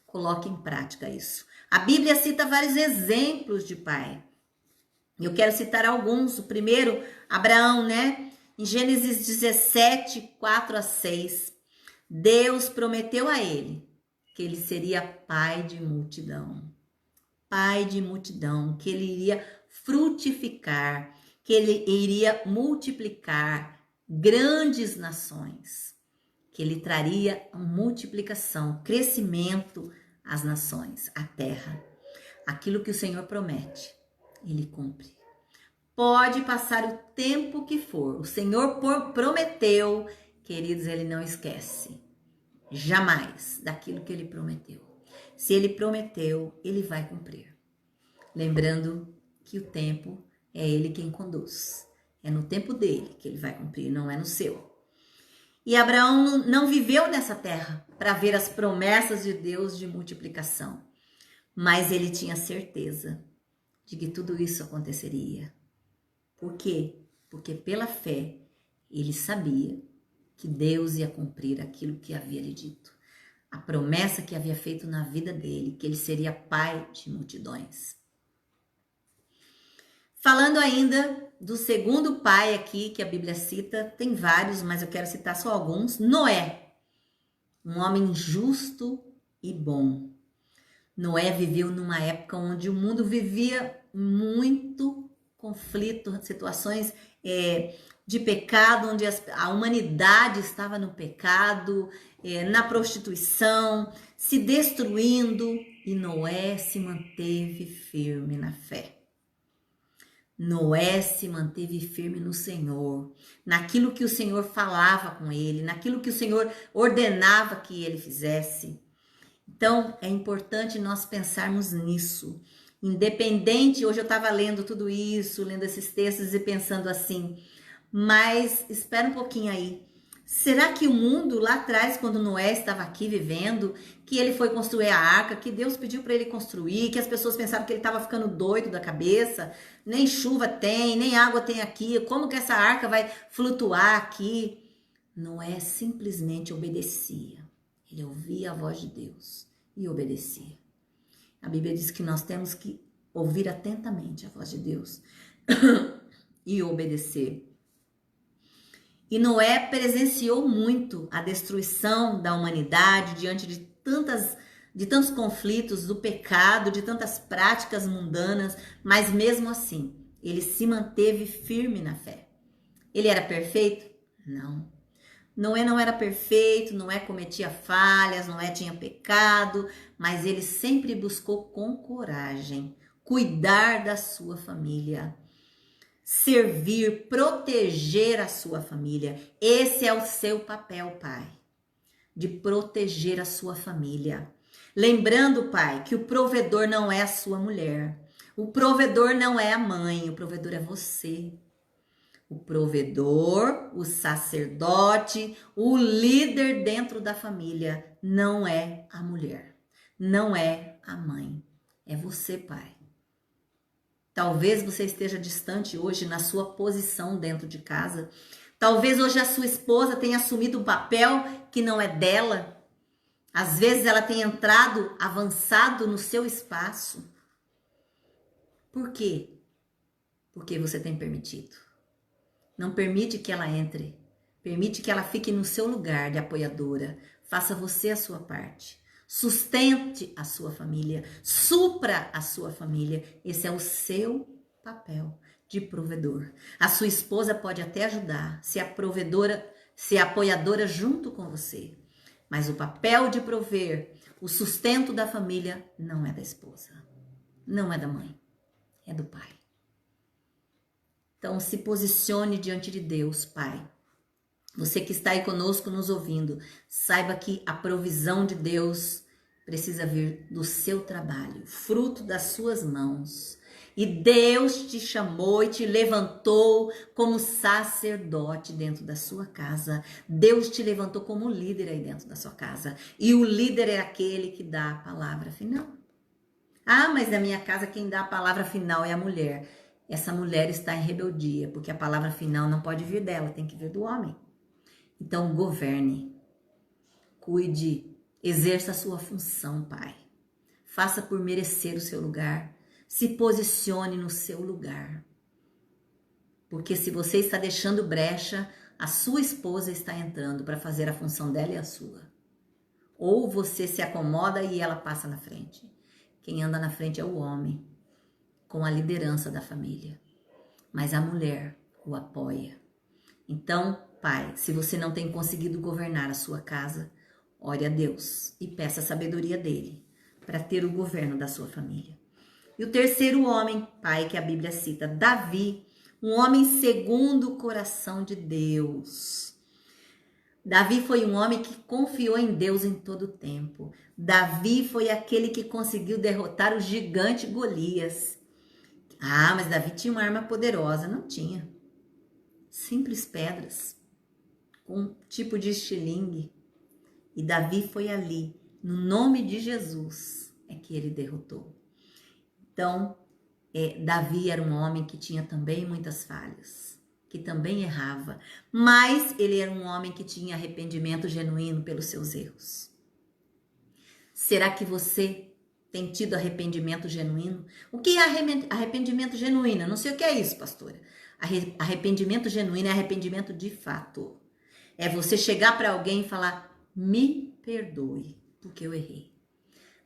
coloque em prática isso. A Bíblia cita vários exemplos de pai. Eu quero citar alguns. O primeiro, Abraão, né? Em Gênesis 17, 4-6, Deus prometeu a ele que ele seria pai de multidão. Pai de multidão, que ele iria frutificar, que ele iria multiplicar grandes nações, que ele traria multiplicação, crescimento às nações, à terra. Aquilo que o Senhor promete, ele cumpre. Pode passar o tempo que for, o Senhor prometeu, queridos, ele não esquece, jamais, daquilo que ele prometeu. Se ele prometeu, ele vai cumprir. Lembrando que o tempo é ele quem conduz. É no tempo dele que ele vai cumprir, não é no seu. E Abraão não viveu nessa terra para ver as promessas de Deus de multiplicação. Mas ele tinha certeza de que tudo isso aconteceria. Por quê? Porque pela fé ele sabia que Deus ia cumprir aquilo que havia lhe dito. A promessa que havia feito na vida dele, que ele seria pai de multidões. Falando ainda do segundo pai aqui que a Bíblia cita, tem vários, mas eu quero citar só alguns. Noé, um homem justo e bom. Noé viveu numa época onde o mundo vivia muito conflito, situações de pecado, onde a humanidade estava no pecado, na prostituição, se destruindo, e Noé se manteve firme na fé. Noé se manteve firme no Senhor, naquilo que o Senhor falava com ele, naquilo que o Senhor ordenava que ele fizesse. Então, é importante nós pensarmos nisso. Independente, hoje eu estava lendo tudo isso, lendo esses textos e pensando assim, mas espera um pouquinho aí. Será que o mundo lá atrás, quando Noé estava aqui vivendo, que ele foi construir a arca, que Deus pediu para ele construir, que as pessoas pensaram que ele estava ficando doido da cabeça, nem chuva tem, nem água tem aqui, como que essa arca vai flutuar aqui? Noé simplesmente obedecia. Ele ouvia a voz de Deus e obedecia. A Bíblia diz que nós temos que ouvir atentamente a voz de Deus e obedecer. E Noé presenciou muito a destruição da humanidade diante de tantos conflitos, do pecado, de tantas práticas mundanas, mas mesmo assim, ele se manteve firme na fé. Ele era perfeito? Não. Noé não era perfeito, Noé cometia falhas, Noé tinha pecado, mas ele sempre buscou com coragem cuidar da sua família, servir, proteger a sua família. Esse é o seu papel, pai, de proteger a sua família. Lembrando, pai, que o provedor não é a sua mulher, o provedor não é a mãe, o provedor é você. O provedor, o sacerdote, o líder dentro da família não é a mulher, não é a mãe, é você, pai. Talvez você esteja distante hoje na sua posição dentro de casa. Talvez hoje a sua esposa tenha assumido um papel que não é dela. Às vezes ela tenha entrado, avançado no seu espaço. Por quê? Porque você tem permitido. Não permite que ela entre. Permite que ela fique no seu lugar de apoiadora. Faça você a sua parte. Sustente a sua família, supra a sua família. Esse é o seu papel de provedor. A sua esposa pode até ajudar, ser a provedora, ser a apoiadora junto com você. Mas o papel de prover o sustento da família não é da esposa, não é da mãe, é do pai. Então se posicione diante de Deus, pai. Você que está aí conosco nos ouvindo, saiba que a provisão de Deus precisa vir do seu trabalho, fruto das suas mãos. E Deus te chamou e te levantou como sacerdote dentro da sua casa. Deus te levantou como líder aí dentro da sua casa. E o líder é aquele que dá a palavra final. Ah, mas na minha casa quem dá a palavra final é a mulher. Essa mulher está em rebeldia, porque a palavra final não pode vir dela, tem que vir do homem. Então governe, cuide, exerça a sua função, pai. Faça por merecer o seu lugar. Se posicione no seu lugar. Porque se você está deixando brecha, a sua esposa está entrando para fazer a função dela e a sua. Ou você se acomoda e ela passa na frente. Quem anda na frente é o homem, com a liderança da família. Mas a mulher o apoia. Então, pai, se você não tem conseguido governar a sua casa, ore a Deus e peça a sabedoria dele para ter o governo da sua família. E o terceiro homem, pai, que a Bíblia cita, Davi, um homem segundo o coração de Deus. Davi foi um homem que confiou em Deus em todo o tempo. Davi foi aquele que conseguiu derrotar o gigante Golias. Ah, mas Davi tinha uma arma poderosa. Não tinha. Simples pedras, com um tipo de estilingue. E Davi foi ali, no nome de Jesus, é que ele derrotou. Então, Davi era um homem que tinha também muitas falhas, que também errava, mas ele era um homem que tinha arrependimento genuíno pelos seus erros. Será que você tem tido arrependimento genuíno? O que é arrependimento genuíno? Eu não sei o que é isso, pastora. Arrependimento genuíno é arrependimento de fato. É você chegar para alguém e falar, me perdoe, porque eu errei.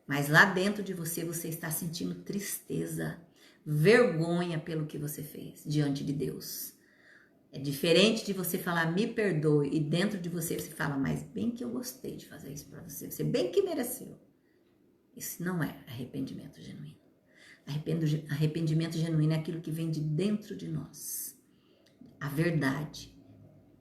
Mas lá dentro de você, você está sentindo tristeza, vergonha pelo que você fez diante de Deus. É diferente de você falar, me perdoe, e dentro de você você fala, mas bem que eu gostei de fazer isso para você, você bem que mereceu. Isso não é arrependimento genuíno. Arrependimento genuíno é aquilo que vem de dentro de nós. A verdade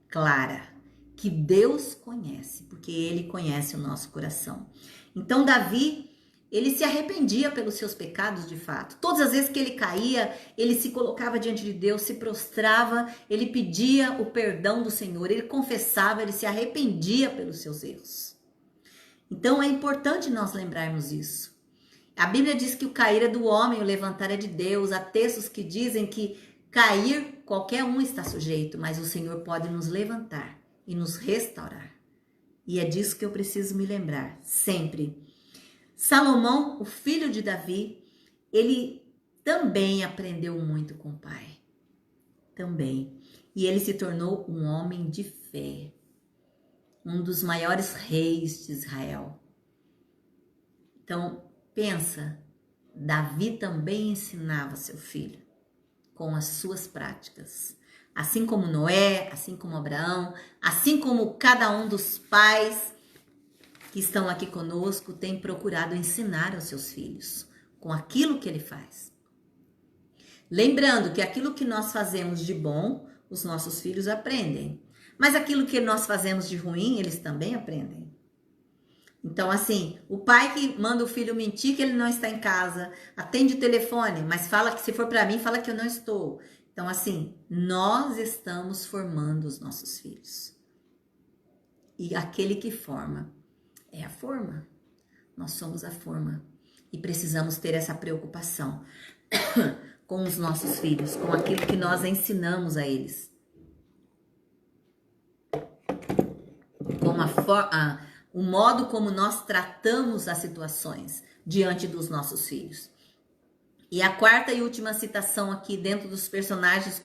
clara, que Deus conhece, porque Ele conhece o nosso coração. Então Davi, ele se arrependia pelos seus pecados de fato. Todas as vezes que ele caía, ele se colocava diante de Deus, se prostrava, ele pedia o perdão do Senhor, ele confessava, ele se arrependia pelos seus erros. Então é importante nós lembrarmos isso. A Bíblia diz que o cair é do homem, o levantar é de Deus. Há textos que dizem que cair, qualquer um está sujeito, mas o Senhor pode nos levantar e nos restaurar. E é disso que eu preciso me lembrar, sempre. Salomão, o filho de Davi, ele também aprendeu muito com o pai. Também. E ele se tornou um homem de fé. Um dos maiores reis de Israel. Então, pensa, Davi também ensinava seu filho com as suas práticas. Assim como Noé, assim como Abraão, assim como cada um dos pais que estão aqui conosco tem procurado ensinar aos seus filhos com aquilo que ele faz. Lembrando que aquilo que nós fazemos de bom, os nossos filhos aprendem. Mas aquilo que nós fazemos de ruim, eles também aprendem. Então, assim, o pai que manda o filho mentir que ele não está em casa, atende o telefone, mas fala que se for para mim, fala que eu não estou. Então, assim, nós estamos formando os nossos filhos. E aquele que forma é a forma. Nós somos a forma. E precisamos ter essa preocupação com os nossos filhos, com aquilo que nós ensinamos a eles. O modo como nós tratamos as situações diante dos nossos filhos. E a quarta e última citação aqui dentro dos personagens,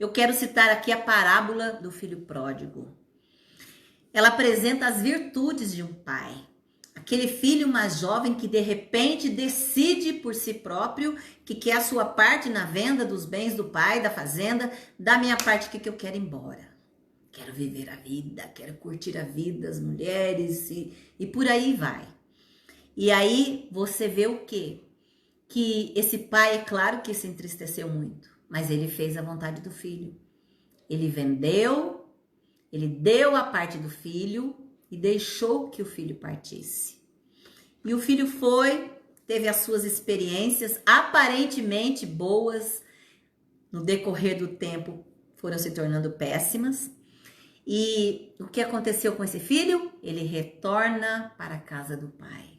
eu quero citar aqui a parábola do filho pródigo. Ela apresenta as virtudes de um pai. Aquele filho mais jovem que de repente decide por si próprio que quer a sua parte na venda dos bens do pai, da fazenda, da minha parte que eu quero ir embora. Quero viver a vida, quero curtir a vida, as mulheres e por aí vai. E aí você vê o quê? Que esse pai, é claro que se entristeceu muito, mas ele fez a vontade do filho. Ele vendeu, ele deu a parte do filho e deixou que o filho partisse. E o filho foi, teve as suas experiências aparentemente boas, no decorrer do tempo foram se tornando péssimas. E o que aconteceu com esse filho? Ele retorna para a casa do pai.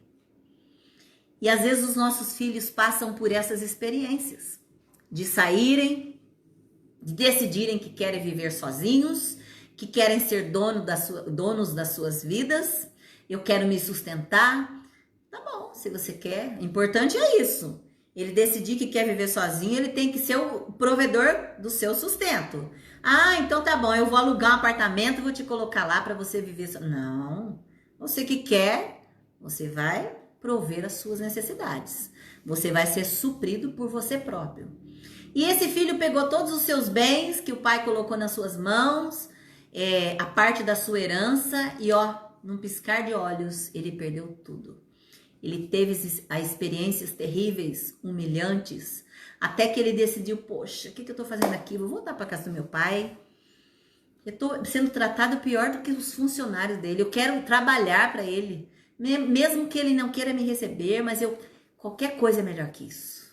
E às vezes os nossos filhos passam por essas experiências, de saírem, de decidirem que querem viver sozinhos, que querem ser donos das suas vidas. Eu quero me sustentar. Tá bom, se você quer. O importante é isso. Ele decidir que quer viver sozinho, ele tem que ser o provedor do seu sustento. Ah, então tá bom, eu vou alugar um apartamento, vou te colocar lá para você viver sozinho. Não, você que quer, você vai prover as suas necessidades. Você vai ser suprido por você próprio. E esse filho pegou todos os seus bens que o pai colocou nas suas mãos, a parte da sua herança, e num piscar de olhos, ele perdeu tudo. Ele teve as experiências terríveis, humilhantes, até que ele decidiu, poxa, o que eu estou fazendo aqui? Vou voltar para casa do meu pai. Eu estou sendo tratado pior do que os funcionários dele. Eu quero trabalhar para ele, mesmo que ele não queira me receber, mas qualquer coisa é melhor que isso.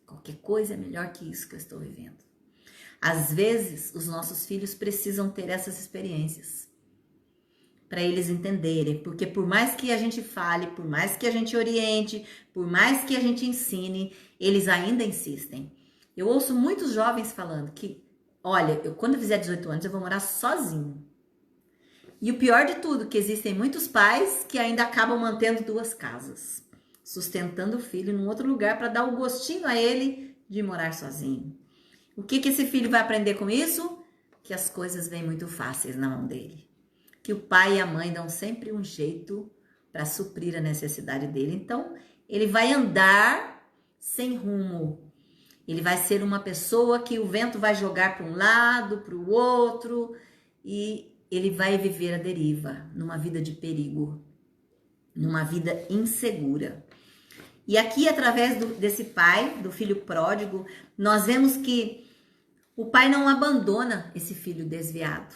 Qualquer coisa é melhor que isso que eu estou vivendo. Às vezes, os nossos filhos precisam ter essas experiências para eles entenderem, porque por mais que a gente fale, por mais que a gente oriente, por mais que a gente ensine, eles ainda insistem. Eu ouço muitos jovens falando que, olha, quando eu fizer 18 anos eu vou morar sozinho. E o pior de tudo, que existem muitos pais que ainda acabam mantendo 2 casas, sustentando o filho num outro lugar para dar o gostinho a ele de morar sozinho. O que esse filho vai aprender com isso? Que as coisas vêm muito fáceis na mão dele. Que o pai e a mãe dão sempre um jeito para suprir a necessidade dele. Então, ele vai andar sem rumo. Ele vai ser uma pessoa que o vento vai jogar para um lado, para o outro, e ele vai viver a deriva, numa vida de perigo, numa vida insegura. E aqui, através desse pai, do filho pródigo, nós vemos que o pai não abandona esse filho desviado,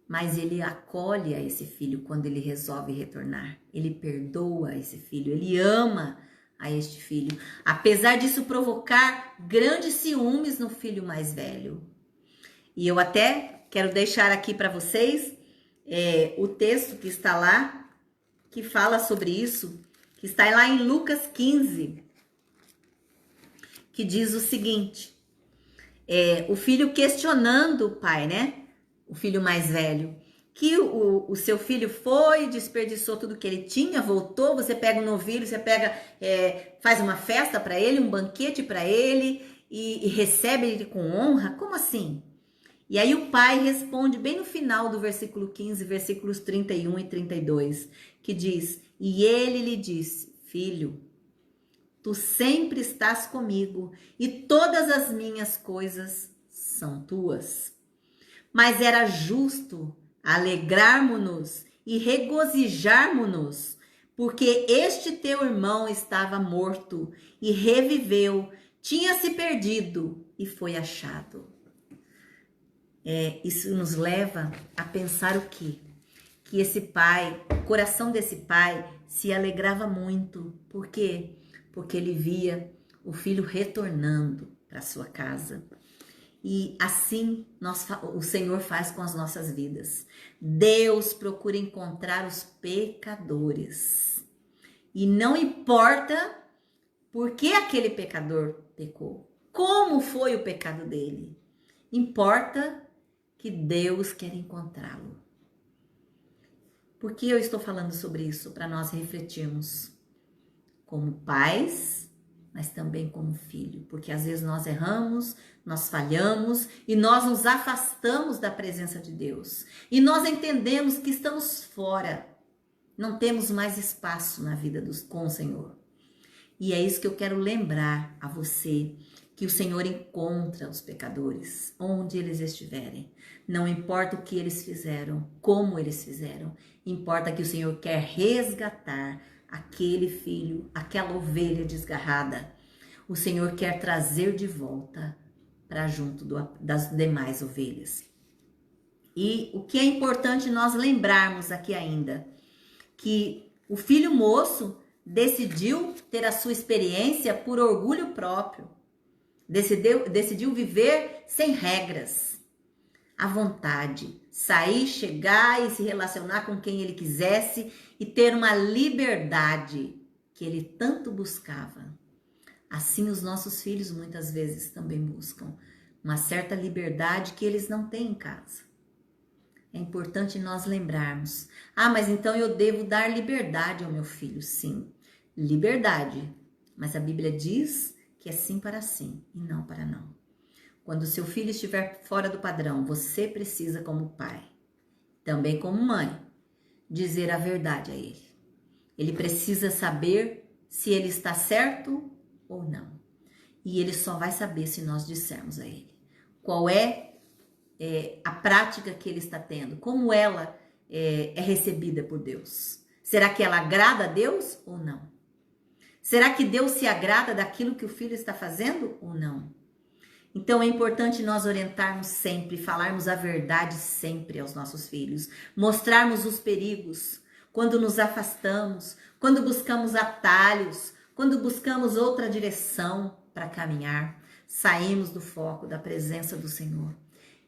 mas ele acolhe a esse filho quando ele resolve retornar. Ele perdoa esse filho, ele ama a este filho, apesar disso provocar grandes ciúmes no filho mais velho. E eu até quero deixar aqui para vocês o texto que está lá, que fala sobre isso, que está lá em Lucas 15, que diz o seguinte, o filho questionando o pai, né? O filho mais velho, que o seu filho foi, desperdiçou tudo que ele tinha, voltou, você pega um novilho, você faz uma festa para ele, um banquete para ele e recebe ele com honra? Como assim? E aí o pai responde bem no final do versículo 15, versículos 31 e 32, que diz, e ele lhe disse, filho, tu sempre estás comigo e todas as minhas coisas são tuas. Mas era justo alegrarmos-nos e regozijarmos-nos, porque este teu irmão estava morto e reviveu, tinha se perdido e foi achado. Isso nos leva a pensar o quê? Que esse pai, o coração desse pai se alegrava muito. Por quê? Porque ele via o filho retornando para sua casa. E assim o Senhor faz com as nossas vidas. Deus procura encontrar os pecadores. E não importa por que aquele pecador pecou, como foi o pecado dele. Importa que Deus quer encontrá-lo. Por que eu estou falando sobre isso? Para nós refletirmos como pais, mas também como filho. Porque às vezes nós erramos, nós falhamos e nós nos afastamos da presença de Deus. E nós entendemos que estamos fora. Não temos mais espaço na vida com o Senhor. E é isso que eu quero lembrar a você, que o Senhor encontra os pecadores, onde eles estiverem. Não importa o que eles fizeram, como eles fizeram, importa que o Senhor quer resgatar aquele filho, aquela ovelha desgarrada. O Senhor quer trazer de volta para junto das demais ovelhas. E o que é importante nós lembrarmos aqui ainda, que o filho moço decidiu ter a sua experiência por orgulho próprio. Decidiu viver sem regras, à vontade, sair, chegar e se relacionar com quem ele quisesse e ter uma liberdade que ele tanto buscava. Assim os nossos filhos muitas vezes também buscam uma certa liberdade que eles não têm em casa. É importante nós lembrarmos, mas então eu devo dar liberdade ao meu filho. Sim, liberdade, mas a Bíblia diz que é sim para sim e não para não. Quando o seu filho estiver fora do padrão, você precisa, como pai, também como mãe, dizer a verdade a ele. Ele precisa saber se ele está certo ou não. E ele só vai saber se nós dissermos a ele qual é a prática que ele está tendo, como ela é recebida por Deus. Será que ela agrada a Deus ou não? Será que Deus se agrada daquilo que o filho está fazendo ou não? Então é importante nós orientarmos sempre, falarmos a verdade sempre aos nossos filhos, mostrarmos os perigos, quando nos afastamos, quando buscamos atalhos, quando buscamos outra direção para caminhar, saímos do foco da presença do Senhor.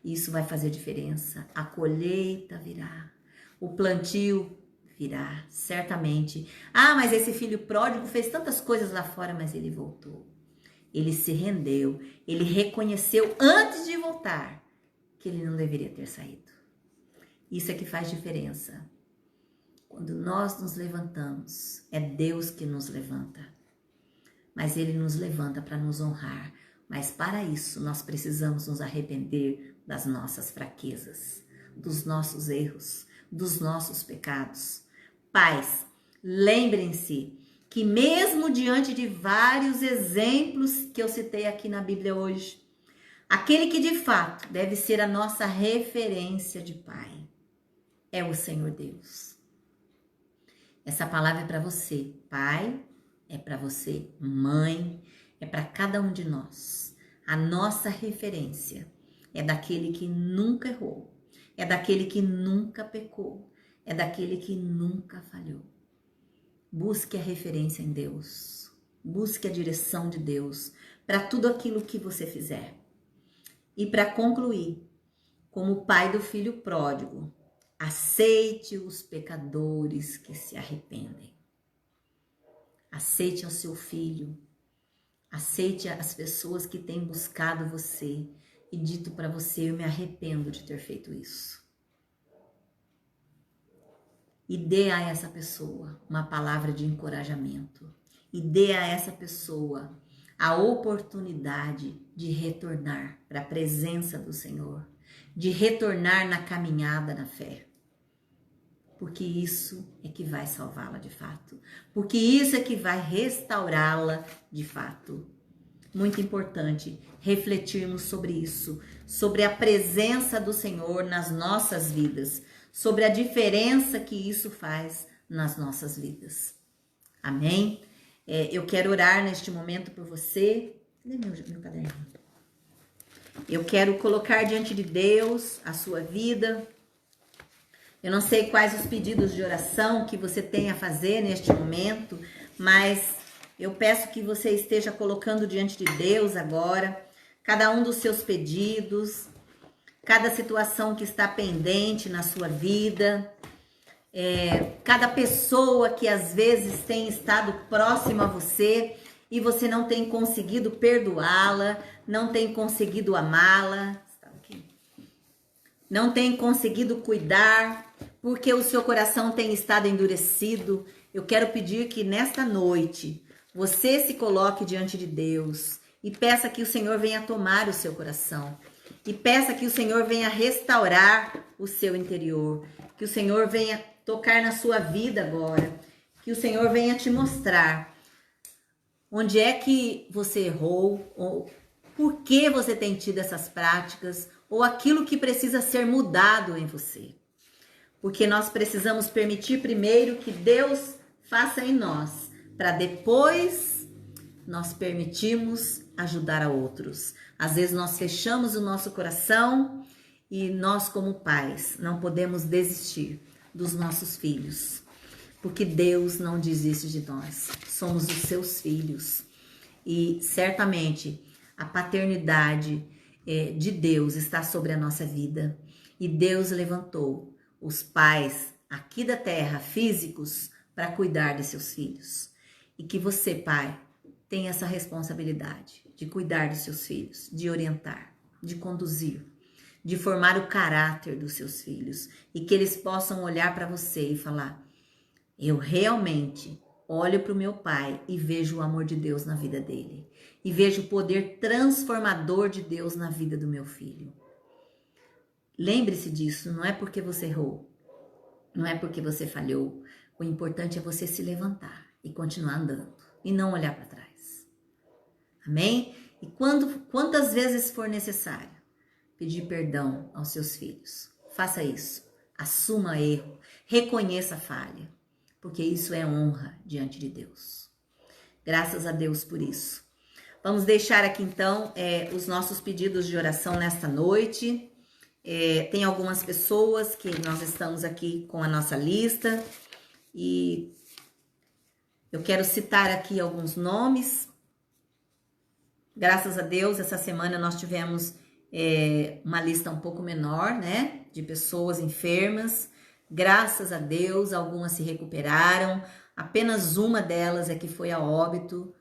Isso vai fazer diferença. A colheita virá, o plantio virá, certamente. Mas esse filho pródigo fez tantas coisas lá fora, mas ele voltou. Ele se rendeu, ele reconheceu antes de voltar que ele não deveria ter saído. Isso é que faz diferença. Quando nós nos levantamos, é Deus que nos levanta. Mas ele nos levanta para nos honrar. Mas para isso nós precisamos nos arrepender das nossas fraquezas, dos nossos erros, dos nossos pecados. Pais, lembrem-se que mesmo diante de vários exemplos que eu citei aqui na Bíblia hoje, aquele que de fato deve ser a nossa referência de pai é o Senhor Deus. Essa palavra é para você, pai, é para você, mãe, é para cada um de nós. A nossa referência é daquele que nunca errou, é daquele que nunca pecou, é daquele que nunca falhou. Busque a referência em Deus, busque a direção de Deus para tudo aquilo que você fizer. E para concluir, como pai do filho pródigo, aceite os pecadores que se arrependem. Aceite ao seu filho, aceite as pessoas que têm buscado você e dito para você, eu me arrependo de ter feito isso. E dê a essa pessoa uma palavra de encorajamento. E dê a essa pessoa a oportunidade de retornar para a presença do Senhor, de retornar na caminhada na fé. Porque isso é que vai salvá-la de fato. Porque isso é que vai restaurá-la de fato. Muito importante refletirmos sobre isso, sobre a presença do Senhor nas nossas vidas, sobre a diferença que isso faz nas nossas vidas. Amém? Eu quero orar neste momento por você. Cadê meu caderno? Eu quero colocar diante de Deus a sua vida. Eu não sei quais os pedidos de oração que você tem a fazer neste momento, mas eu peço que você esteja colocando diante de Deus agora cada um dos seus pedidos, cada situação que está pendente na sua vida, cada pessoa que às vezes tem estado próxima a você e você não tem conseguido perdoá-la, não tem conseguido amá-la, não tem conseguido cuidar, porque o seu coração tem estado endurecido. Eu quero pedir que nesta noite você se coloque diante de Deus e peça que o Senhor venha tomar o seu coração. E peça que o Senhor venha restaurar o seu interior. Que o Senhor venha tocar na sua vida agora. Que o Senhor venha te mostrar onde é que você errou, ou por que você tem tido essas práticas, ou aquilo que precisa ser mudado em você. Porque nós precisamos permitir primeiro que Deus faça em nós, para depois nós permitirmos ajudar a outros. Às vezes nós fechamos o nosso coração e nós como pais não podemos desistir dos nossos filhos. porque Deus não desiste de nós. Somos os seus filhos. E certamente a paternidade de Deus está sobre a nossa vida. E Deus levantou os pais aqui da terra, físicos, para cuidar de seus filhos. E que você, pai, tenha essa responsabilidade de cuidar de seus filhos, de orientar, de conduzir, de formar o caráter dos seus filhos. E que eles possam olhar para você e falar: eu realmente olho para o meu pai e vejo o amor de Deus na vida dele. E vejo o poder transformador de Deus na vida do meu filho. Lembre-se disso, não é porque você errou, não é porque você falhou. O importante é você se levantar e continuar andando e não olhar para trás. Amém? E quantas vezes for necessário pedir perdão aos seus filhos, faça isso. Assuma erro, reconheça a falha, porque isso é honra diante de Deus. Graças a Deus por isso. Vamos deixar aqui então os nossos pedidos de oração nesta noite. Tem algumas pessoas que nós estamos aqui com a nossa lista e eu quero citar aqui alguns nomes. Graças a Deus, essa semana nós tivemos uma lista um pouco menor, né, de pessoas enfermas. Graças a Deus, algumas se recuperaram. Apenas uma delas é que foi a óbito,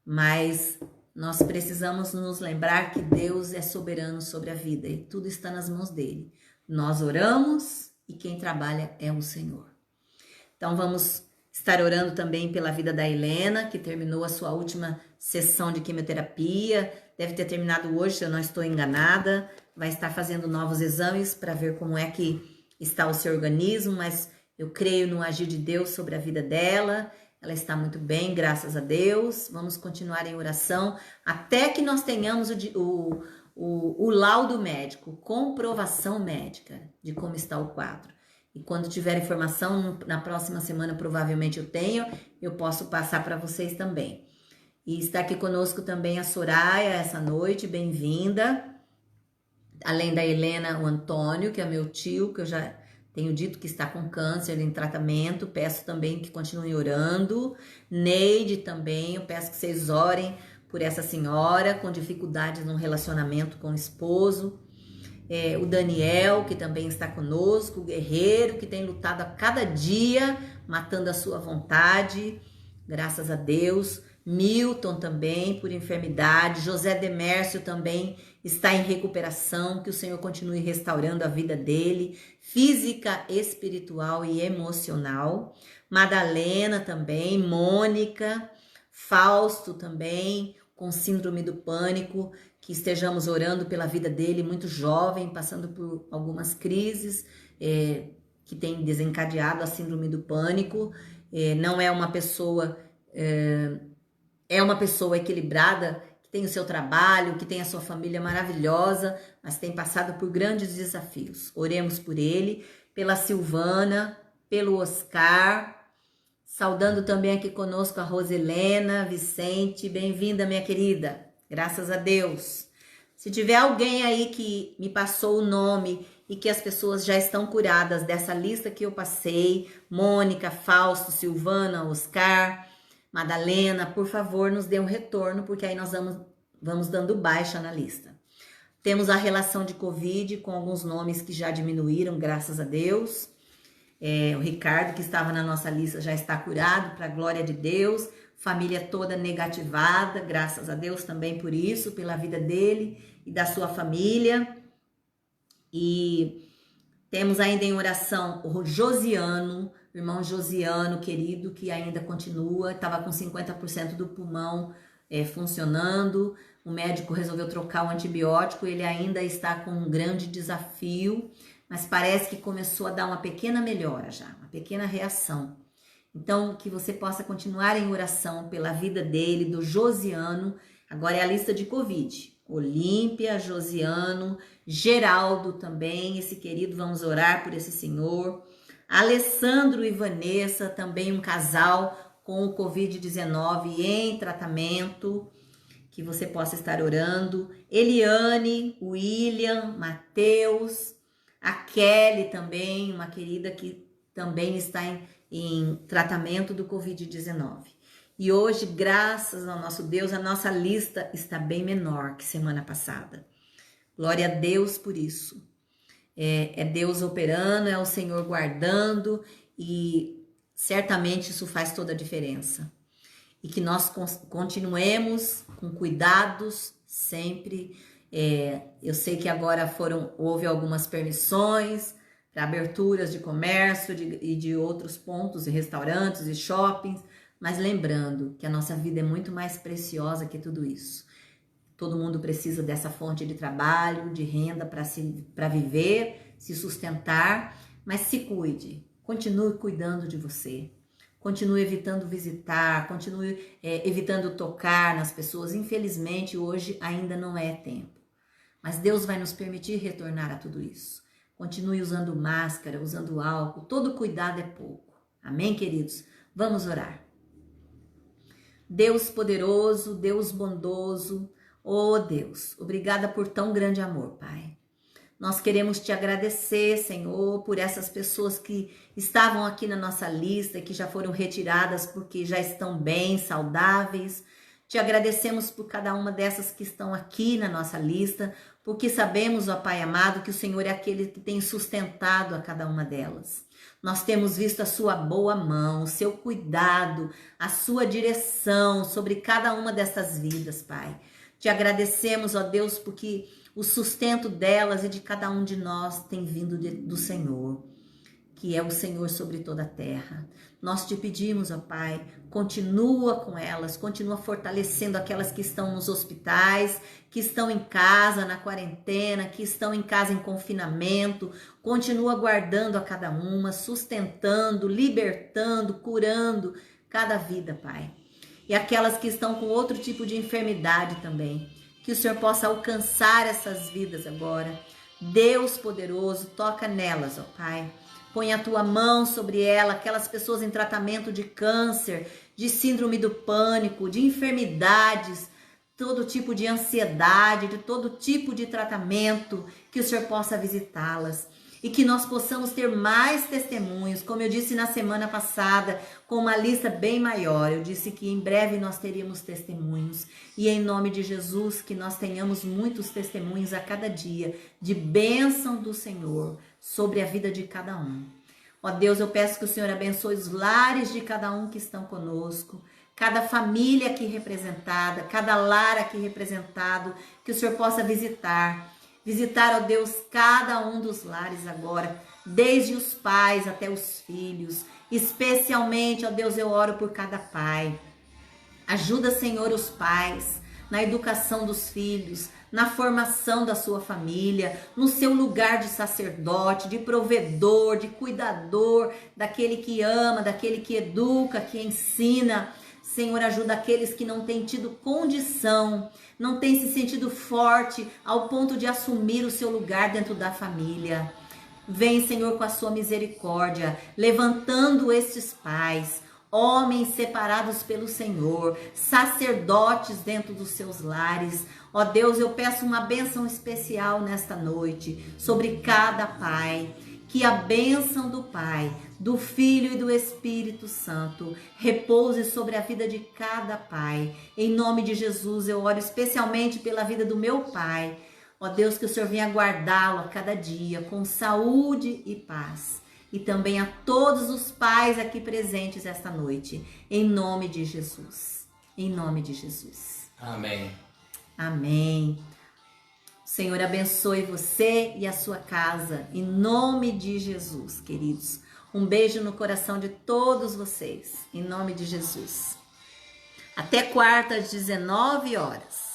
mas nós precisamos nos lembrar que Deus é soberano sobre a vida e tudo está nas mãos dele. Nós oramos e quem trabalha é o Senhor. Então vamos estar orando também pela vida da Helena, que terminou a sua última sessão de quimioterapia. Deve ter terminado hoje, se eu não estou enganada. Vai estar fazendo novos exames para ver como é que está o seu organismo, mas eu creio no agir de Deus sobre a vida dela. Ela está muito bem, graças a Deus. Vamos continuar em oração até que nós tenhamos o laudo médico, comprovação médica de como está o quadro. E quando tiver informação, na próxima semana provavelmente eu posso passar para vocês também. E está aqui conosco também a Soraya essa noite, bem-vinda. Além da Helena, o Antônio, que é meu tio, que eu já tenho dito que está com câncer em tratamento. Peço também que continuem orando. Neide também, eu peço que vocês orem por essa senhora com dificuldades no relacionamento com o esposo. O Daniel, que também está conosco, o guerreiro que tem lutado a cada dia, matando a sua vontade, graças a Deus. Milton também, por enfermidade. José Demércio também está em recuperação, que o Senhor continue restaurando a vida dele, física, espiritual e emocional. Madalena também, Mônica, Fausto também, com síndrome do pânico, que estejamos orando pela vida dele, muito jovem, passando por algumas crises que tem desencadeado a síndrome do pânico. Não é uma pessoa... É uma pessoa equilibrada, que tem o seu trabalho, que tem a sua família maravilhosa, mas tem passado por grandes desafios. Oremos por ele, pela Silvana, pelo Oscar, saudando também aqui conosco a Roselena, Vicente, bem-vinda, minha querida, graças a Deus. Se tiver alguém aí que me passou o nome e que as pessoas já estão curadas dessa lista que eu passei, Mônica, Fausto, Silvana, Oscar, Madalena, por favor, nos dê um retorno, porque aí nós vamos dando baixa na lista. Temos a relação de Covid com alguns nomes que já diminuíram, graças a Deus. O Ricardo, que estava na nossa lista, já está curado, para a glória de Deus. Família toda negativada, graças a Deus também por isso, pela vida dele e da sua família. E temos ainda em oração o Josiano, o irmão Josiano, querido, que ainda continua, estava com 50% do pulmão funcionando. O médico resolveu trocar o antibiótico, ele ainda está com um grande desafio, mas parece que começou a dar uma pequena melhora já, uma pequena reação. Então, que você possa continuar em oração pela vida dele, do Josiano. Agora é a lista de Covid. Olímpia, Josiano, Geraldo também, esse querido, vamos orar por esse senhor. Alessandro e Vanessa, também um casal com o Covid-19 em tratamento, que você possa estar orando. Eliane, William, Mateus, a Kelly também, uma querida que também está em tratamento do Covid-19. E hoje, graças ao nosso Deus, a nossa lista está bem menor que semana passada. Glória a Deus por isso. É Deus operando, é o Senhor guardando e certamente isso faz toda a diferença. E que nós continuemos com cuidados sempre. Eu sei que agora houve algumas permissões para aberturas de comércio e de outros pontos, e restaurantes e shoppings, mas lembrando que a nossa vida é muito mais preciosa que tudo isso. Todo mundo precisa dessa fonte de trabalho, de renda para viver, se sustentar, mas se cuide, continue cuidando de você, continue evitando visitar, continue evitando tocar nas pessoas. Infelizmente, hoje ainda não é tempo, mas Deus vai nos permitir retornar a tudo isso. Continue usando máscara, usando álcool, todo cuidado é pouco. Amém, queridos? Vamos orar. Deus poderoso, Deus bondoso, oh Deus, obrigada por tão grande amor, Pai. Nós queremos te agradecer, Senhor, por essas pessoas que estavam aqui na nossa lista, que já foram retiradas porque já estão bem, saudáveis. Te agradecemos por cada uma dessas que estão aqui na nossa lista, porque sabemos, ó Pai amado, que o Senhor é aquele que tem sustentado a cada uma delas. Nós temos visto a sua boa mão, o seu cuidado, a sua direção sobre cada uma dessas vidas, Pai. Te agradecemos, ó Deus, porque o sustento delas e de cada um de nós tem vindo do Senhor, que é o Senhor sobre toda a terra. Nós te pedimos, ó Pai, continua com elas, continua fortalecendo aquelas que estão nos hospitais, que estão em casa, na quarentena, que estão em casa em confinamento. Continua guardando a cada uma, sustentando, libertando, curando cada vida, Pai. E aquelas que estão com outro tipo de enfermidade também, que o Senhor possa alcançar essas vidas agora. Deus poderoso, toca nelas, ó Pai. Põe a tua mão sobre ela, aquelas pessoas em tratamento de câncer, de síndrome do pânico, de enfermidades, todo tipo de ansiedade, de todo tipo de tratamento, que o Senhor possa visitá-las. E que nós possamos ter mais testemunhos, como eu disse na semana passada, com uma lista bem maior. Eu disse que em breve nós teríamos testemunhos. E em nome de Jesus, que nós tenhamos muitos testemunhos a cada dia, de bênção do Senhor sobre a vida de cada um. Ó Deus, eu peço que o Senhor abençoe os lares de cada um que estão conosco, cada família aqui representada, cada lar aqui representado, que o Senhor possa visitar, ó Deus, cada um dos lares agora, desde os pais até os filhos, especialmente, ó Deus, eu oro por cada pai. Ajuda, Senhor, os pais na educação dos filhos, na formação da sua família, no seu lugar de sacerdote, de provedor, de cuidador, daquele que ama, daquele que educa, que ensina. Senhor, ajuda aqueles que não têm tido condição, não têm se sentido forte ao ponto de assumir o seu lugar dentro da família. Vem, Senhor, com a sua misericórdia, levantando estes pais, homens separados pelo Senhor, sacerdotes dentro dos seus lares. Ó Deus, eu peço uma bênção especial nesta noite sobre cada pai. Que a bênção do Pai, do Filho e do Espírito Santo repouse sobre a vida de cada pai. Em nome de Jesus, eu oro especialmente pela vida do meu pai. Ó Deus, que o Senhor venha guardá-lo a cada dia com saúde e paz. E também a todos os pais aqui presentes esta noite. Em nome de Jesus. Em nome de Jesus. Amém. Amém. O Senhor abençoe você e a sua casa, em nome de Jesus, queridos. Um beijo no coração de todos vocês, em nome de Jesus. Até quarta às 19 horas.